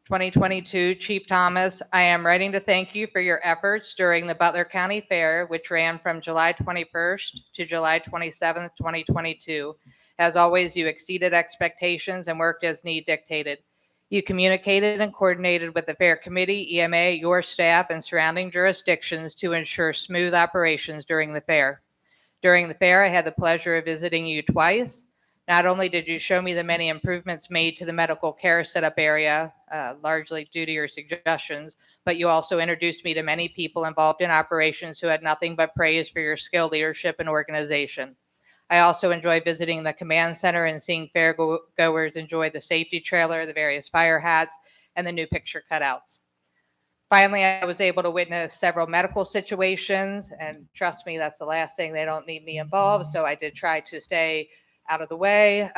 2022, Chief Thomas, I am writing to thank you for your efforts during the Butler County Fair, which ran from July 21st to July 27th, 2022. As always, you exceeded expectations and worked as need dictated. You communicated and coordinated with the Fair Committee, EMA, your staff, and surrounding jurisdictions to ensure smooth operations during the fair. During the fair, I had the pleasure of visiting you twice. Not only did you show me the many improvements made to the medical care setup area, largely due to your suggestions, but you also introduced me to many people involved in operations who had nothing but praise for your skill, leadership, and organization. I also enjoy visiting the command center and seeing fair goers enjoy the safety trailer, the various fire hats, and the new picture cutouts. Finally, I was able to witness several medical situations, and trust me, that's the last thing. They don't need me involved, so I did try to stay out of the way.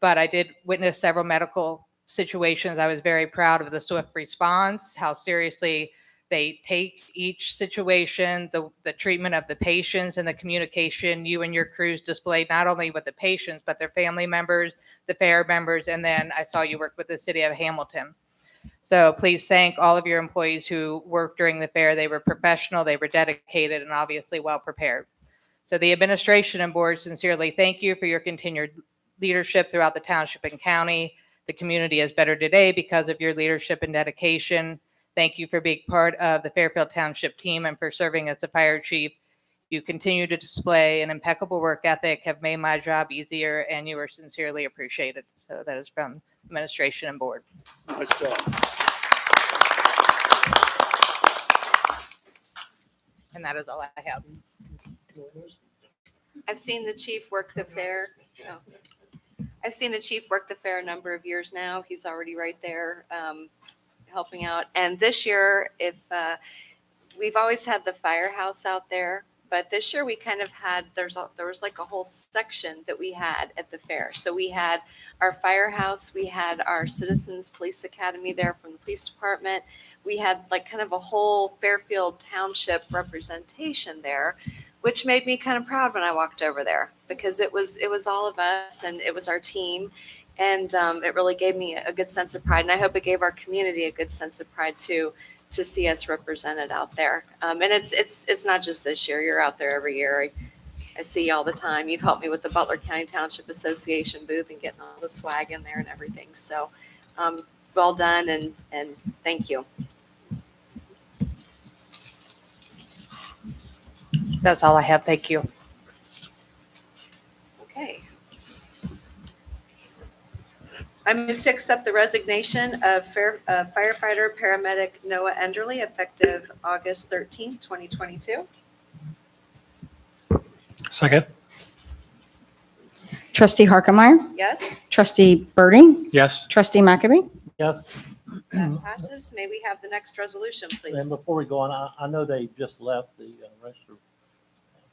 But I did witness several medical situations. I was very proud of the swift response, how seriously they take each situation, the treatment of the patients, and the communication you and your crews displayed, not only with the patients, but their family members, the fair members, and then I saw you work with the city of Hamilton. So please thank all of your employees who worked during the fair. They were professional, they were dedicated, and obviously well prepared. So the administration and board sincerely thank you for your continued leadership throughout the township and county. The community is better today because of your leadership and dedication. Thank you for being part of the Fairfield Township team and for serving as the fire chief. You continue to display an impeccable work ethic, have made my job easier, and you are sincerely appreciated. So that is from administration and board. Nice job. And that is all I have. I've seen the chief work the fair. Oh. I've seen the chief work the fair a number of years now. He's already right there helping out. And this year, we've always had the firehouse out there, but this year we kind of had, there was like a whole section that we had at the fair. So we had our firehouse, we had our Citizens Police Academy there from the police department. We had like kind of a whole Fairfield Township representation there, which made me kind of proud when I walked over there because it was all of us and it was our team. And it really gave me a good sense of pride. And I hope it gave our community a good sense of pride too, to see us represented out there. And it's not just this year. You're out there every year. I see you all the time. You've helped me with the Butler County Township Association booth and getting all the swag in there and everything. So well done and thank you. That's all I have. Thank you. Okay. I move to accept the resignation of firefighter paramedic Noah Enderly effective August 13th, 2022. Second. Trustee Harkemaier. Yes, Trustee Birding. Yes. Trustee McAbey. Yes, that passes. May we have the next resolution, and please? before we go on, I know they just left the register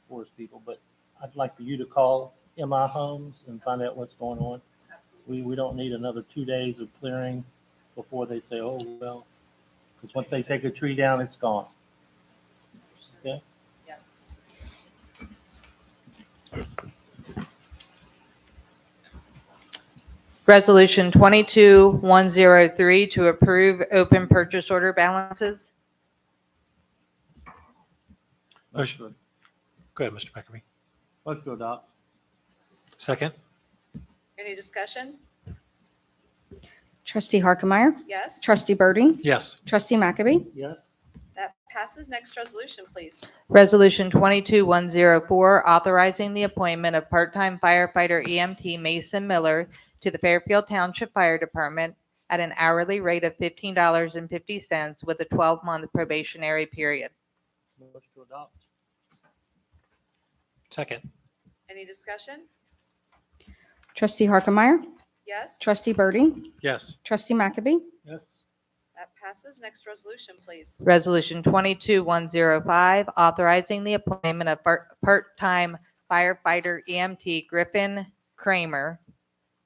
forest people, but I'd like for you to call MI Homes and find out what's going on. We don't need another 2 days of clearing before they say, oh, well, because once they take a tree down, it's gone. Okay? Yes. Resolution 22103 to approve open purchase order balances. Motion. Go ahead, Mr. McAbey. Motion to adopt. Second. Any discussion? Trustee Harkemaier. Yes, Trustee Birding. Yes. Trustee McAbey. Yes, that passes. Next resolution, please. Resolution 22104 authorizing the appointment of part-time firefighter EMT Mason Miller to the Fairfield Township Fire Department at an hourly rate of $15.50 with a 12-month probationary period. motion to adopt. Second. Any discussion? Trustee Harkemaier. Yes, Trustee Birding. Yes. Trustee McAbey. Yes, that passes. Next resolution, please. Resolution 22105 authorizing the appointment of part-time firefighter EMT Griffin Kramer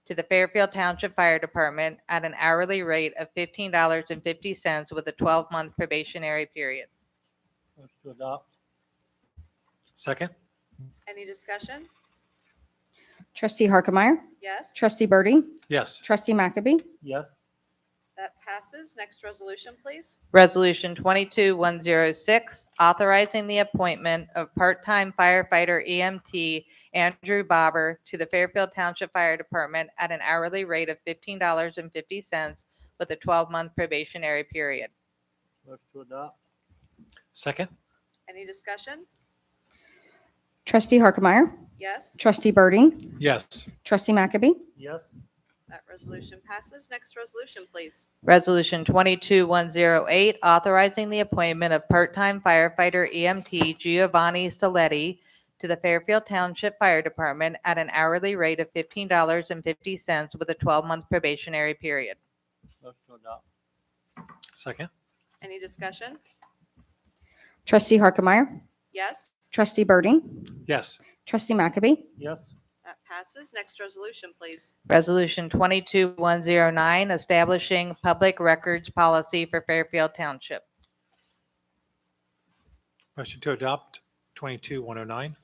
to the Fairfield Township Fire Department at an hourly rate of $15.50 with a 12-month probationary period. motion to adopt. Second. Any discussion? Trustee Harkemaier. Yes, Trustee Birding. Yes. Trustee McAbey. Yes. that passes. Next resolution, please. Resolution 22106, authorizing the appointment of part-time firefighter EMT Andrew Bobber to the Fairfield Township Fire Department at an hourly rate of $15.50 with a 12-month probationary period. Motion to adopt. Second. Any discussion? Trustee Harkemaier. Yes, Trustee Birding. Yes. Trustee McAbey. Yes. that resolution passes. Next resolution, please. Resolution 22108, authorizing the appointment of part-time firefighter EMT Giovanni Saletti to the Fairfield Township Fire Department at an hourly rate of $15.50 with a 12-month probationary period. Motion to adopt. Second. Any discussion? Trustee Harkemaier. Yes, Trustee Birding. Yes. Trustee McAbey. Yes. that passes. Next resolution, please. Resolution 22109, establishing public records policy for Fairfield Township. Motion to adopt 22109.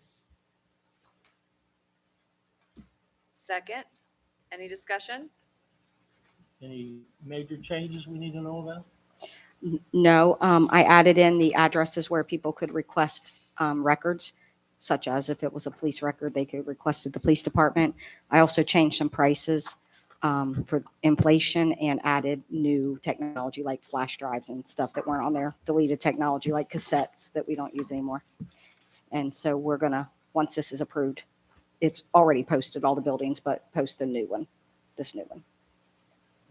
Second, any discussion? Any major changes we need to know about? No, I added in the addresses where people could request records, such as if it was a police record, they could request at the police department. I also changed some prices for inflation and added new technology like flash drives and stuff that weren't on there, deleted technology like cassettes that we don't use anymore. And so we're gonna, once this is approved, it's already posted all the buildings, but post the new one, this new one.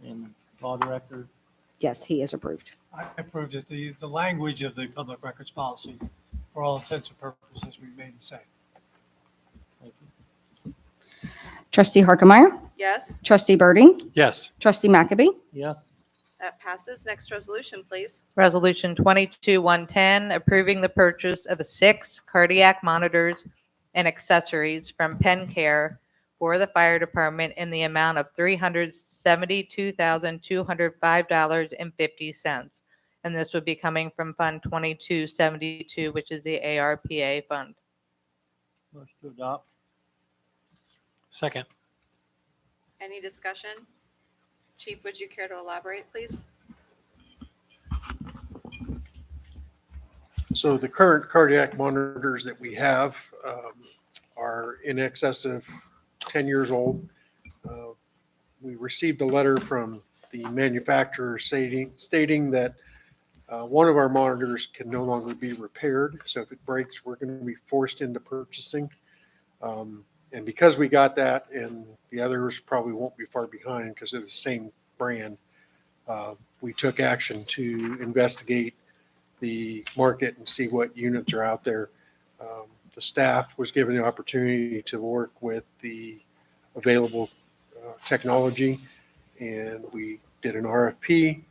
And law director, Yes, he is approved. I approved it. The language of the public records policy, for all intents and purposes, remained the same. thank you. Trustee Harkemaier. Yes, Trustee Birding. Yes. Trustee McAbey. Yes. that passes. Next resolution, please. Resolution 22110, approving the purchase of 6 cardiac monitors and accessories from Penn Care for the fire department in the amount of $372,205.50. And this would be coming from Fund 2272, which is the ARPA fund. Motion to adopt. Second. Any discussion? Chief, would you care to elaborate, please? So the current cardiac monitors that we have are in excess of 10 years old. We received a letter from the manufacturer stating that one of our monitors can no longer be repaired. So if it breaks, we're going to be forced into purchasing. And because we got that, and the others probably won't be far behind because they're the same brand, we took action to investigate the market and see what units are out there. The staff was given the opportunity to work with the available technology, and we did an RFP,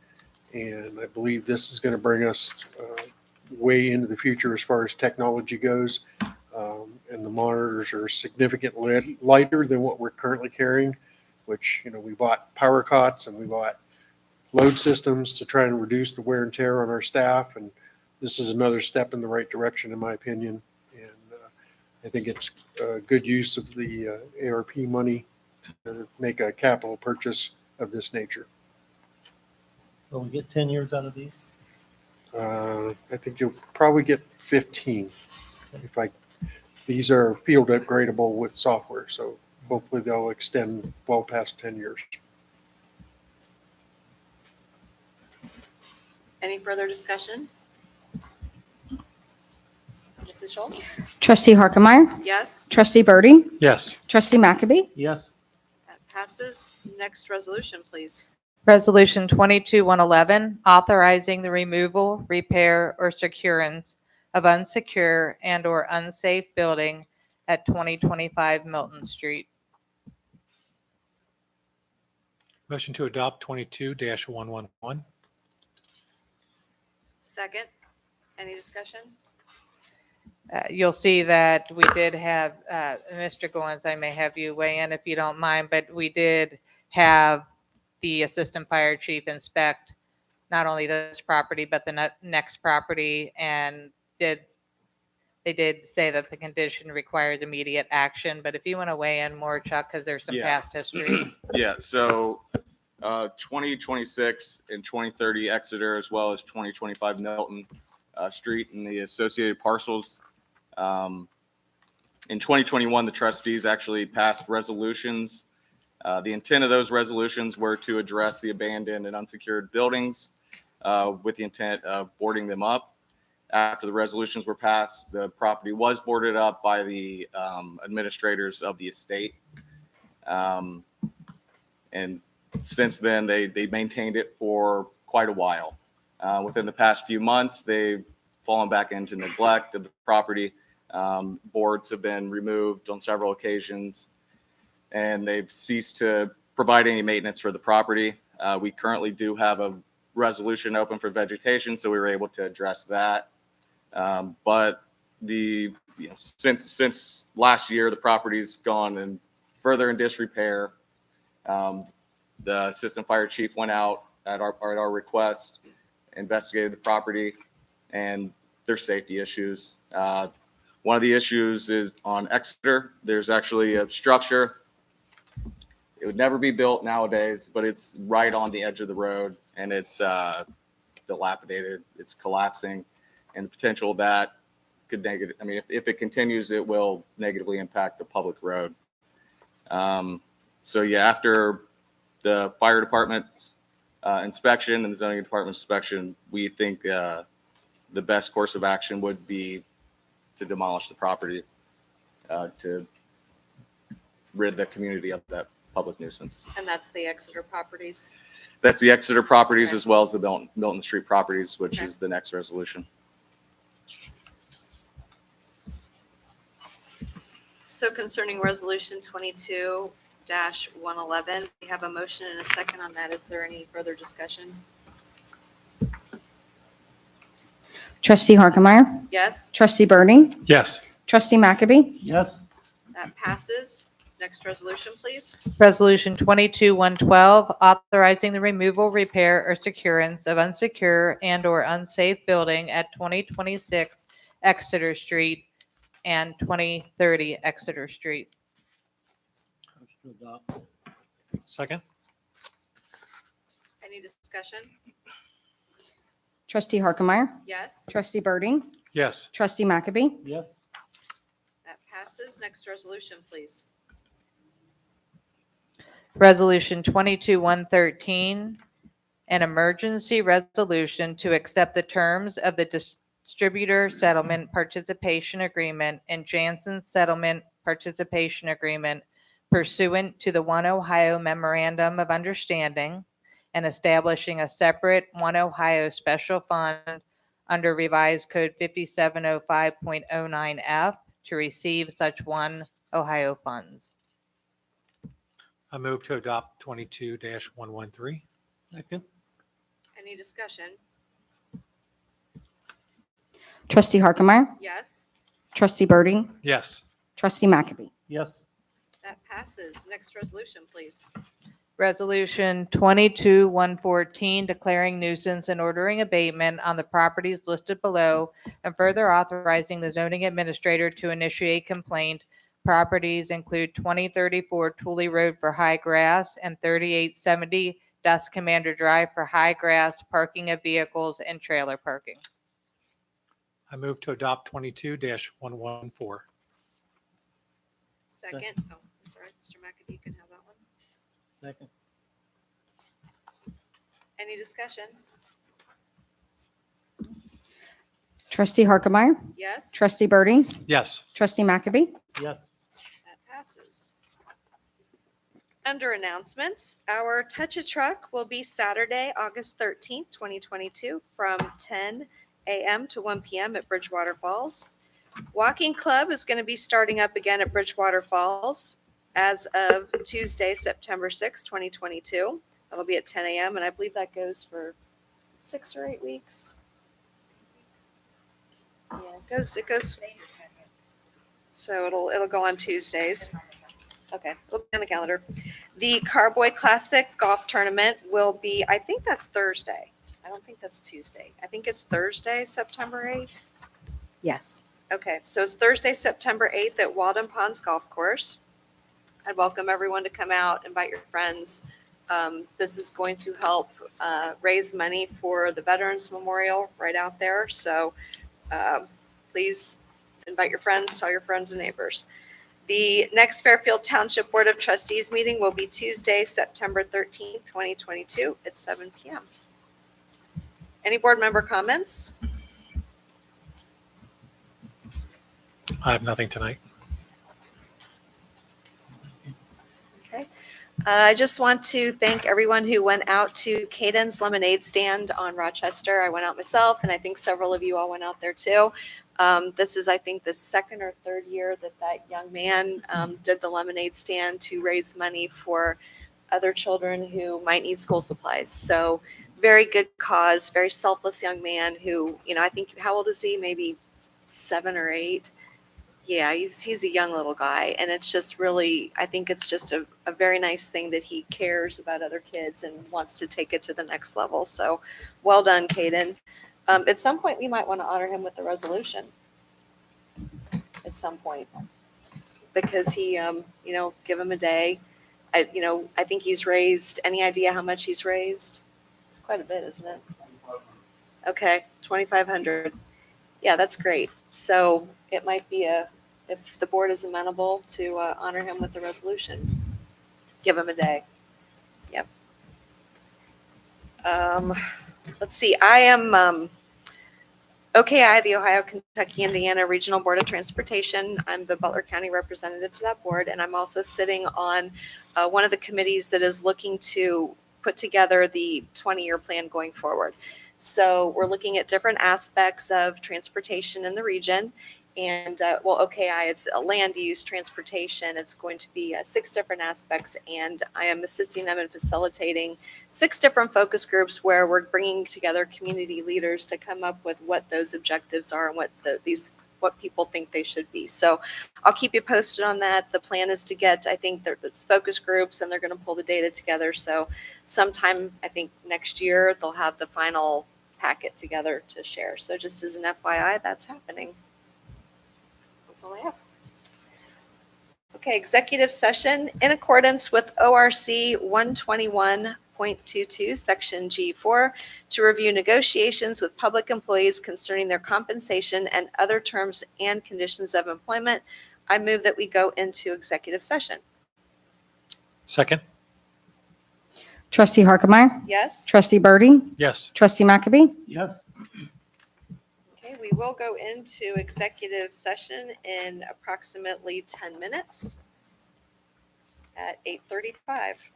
and I believe this is going to bring us way into the future as far as technology goes. And the monitors are significantly lighter than what we're currently carrying, which, we bought power cots and we bought load systems to try and reduce the wear and tear on our staff. And this is another step in the right direction, in my opinion. And I think it's a good use of the ARP money to make a capital purchase of this nature. Will we get 10 years out of these? I think you'll probably get 15. These are field upgradable with software, so hopefully they'll extend well past 10 years. Any further discussion? Mrs. Schultz? Trustee Harkemaier. Yes, Trustee Birding. Yes. Trustee McAbey. Yes. that passes. Next resolution, please. Resolution 22111, authorizing the removal, repair, or securance of unsecure and/or unsafe building at 2025 Milton Street. Motion to adopt 22-111. Second, any discussion? You'll see that we did have, Mr. Goins, I may have you weigh in if you don't mind, but we did have the Assistant Fire Chief inspect not only this property, but the next property, and they they did say that the condition requires immediate action, but if you want to weigh in more, Chuck, because there's some Yeah. past history. Yeah, so 2026 and 2030 Exeter, as well as 2025 Milton Street and the associated parcels. In 2021, the trustees actually passed resolutions. The intent of those resolutions were to address the abandoned and unsecured buildings with the intent of boarding them up. After the resolutions were passed, the property was boarded up by the administrators of the estate. And since then, they maintained it for quite a while. Within the past few months, they've fallen back into neglect of the property. Boards have been removed on several occasions, and they've ceased to provide any maintenance for the property. We currently do have a resolution open for vegetation, so we were able to address that. But since last year, the property's gone and further in disrepair. The assistant fire chief went out at our request, investigated the property, and there's safety issues. One of the issues is on Exeter. There's actually a structure. It would never be built nowadays, but it's right on the edge of the road, and it's dilapidated. It's collapsing, and the potential of that could if it continues, it will negatively impact the public road. So yeah, after the fire department's inspection and the zoning department's inspection, we think the best course of action would be to demolish the property to rid the community of that public nuisance. And that's the Exeter properties. That's the Exeter properties, Okay. as well as the Milton Street properties, which Okay. is the next resolution. So concerning resolution 22-111, we have a motion and a second on that. Is there any further discussion? Trustee Harkemaier. Yes, Trustee Birding. Yes. Trustee McAbey. Yes. that passes. Next resolution, please. Resolution 22-112, authorizing the removal, repair, or securance of unsecure and/or unsafe building at 2026 Exeter Street and 2030 Exeter Street. Motion to adopt. Second? Any discussion? Trustee Harkemaier. Yes, Trustee Birding. Yes. Trustee McAbey. Yes. that passes. Next resolution, please. Resolution 22-113, an emergency resolution to accept the terms of the Distributor Settlement Participation Agreement and Janssen Settlement Participation Agreement pursuant to the One Ohio Memorandum of Understanding and establishing a separate One Ohio Special Fund under Revised Code 5705.09F to receive such One Ohio funds. I move to adopt 22-113. Second. Any discussion? Trustee Harkemaier. Yes, Trustee Birding. Yes. Trustee McAbey. Yes. that passes. Next resolution, please. Resolution 22-114, declaring nuisance and ordering abatement on the properties listed below, and further authorizing the zoning administrator to initiate complaint. Properties include 2034 Tooley Road for high grass and 3870 Dust Commander Drive for high grass, parking of vehicles, and trailer parking. I move to adopt 22-114. Second, oh, I'm sorry, Mr. McAdoo, you can have that one. Second. Any discussion? Trustee Harkemaier. Yes, Trustee Birding. Yes. Trustee McAbey. Yes. that passes. Under announcements, our Touch a Truck will be Saturday, August 13th, 2022, from 10 a.m. to 1 p.m. at Bridgewater Falls. Walking Club is going to be starting up again at Bridgewater Falls as of Tuesday, September 6th, 2022. That'll be at 10 a.m. and I believe that goes for 6 or 8 weeks. Yeah, it goes. So it'll go on Tuesdays. Okay, it'll be on the calendar. The Carboy Classic Golf Tournament will be, I think that's Thursday. I don't think that's Tuesday. I think it's Thursday, September 8th. Yes. Okay, so it's Thursday, September 8th at Walden Ponds Golf Course. I'd welcome everyone to come out, invite your friends. This is going to help raise money for the Veterans Memorial right out there. So please invite your friends, tell your friends and neighbors. The next Fairfield Township Board of Trustees meeting will be Tuesday, September 13th, 2022 at 7 p.m. Any board member comments? I have nothing tonight. Okay. I just want to thank everyone who went out to Caden's Lemonade Stand on Rochester. I went out myself, and I think several of you all went out there too. This is, I think, the second or third year that young man did the lemonade stand to raise money for other children who might need school supplies. So very good cause, very selfless young man who, I think, how old is he? Maybe 7 or 8. Yeah, he's a young little guy, and it's just really, I think it's just a very nice thing that he cares about other kids and wants to take it to the next level. So well done, Caden. At some point, we might want to honor him with a resolution. At some point, because he, give him a day. I think he's raised, any idea how much he's raised? It's quite a bit, isn't it? Okay, 2,500. Yeah, that's great. So it might be if the board is amenable to honor him with the resolution, give him a day. Yep. Let's see. I am OKI, the Ohio, Kentucky, Indiana Regional Board of Transportation. I'm the Butler County representative to that board, and I'm also sitting on one of the committees that is looking to put together the 20-year plan going forward. So we're looking at different aspects of transportation in the region. And OKI, it's a land use transportation. It's going to be 6 different aspects, and I am assisting them in facilitating 6 different focus groups where we're bringing together community leaders to come up with what those objectives are and what people think they should be. So I'll keep you posted on that. The plan is to get, I think there's focus groups, and they're going to pull the data together. So sometime, I think next year, they'll have the final packet together to share. So just as an FYI, that's happening. That's all I have. Okay, executive session in accordance with ORC 121.22, Section G4, to review negotiations with public employees concerning their compensation and other terms and conditions of employment. I move that we go into executive session. Second? Trustee Harkemaier. Yes? Trustee Birdie. Yes. Trustee McAbey. Yes. Okay, we will go into executive session in approximately 10 minutes at 8:35.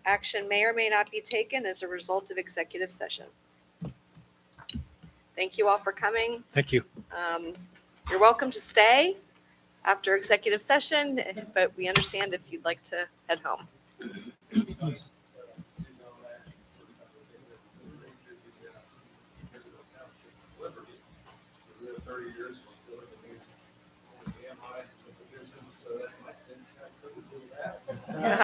Action may or may not be taken as a result of executive session. Thank you all for coming. Thank you. You're welcome to stay after executive session, but we understand if you'd like to head home. Liberty. 30 years.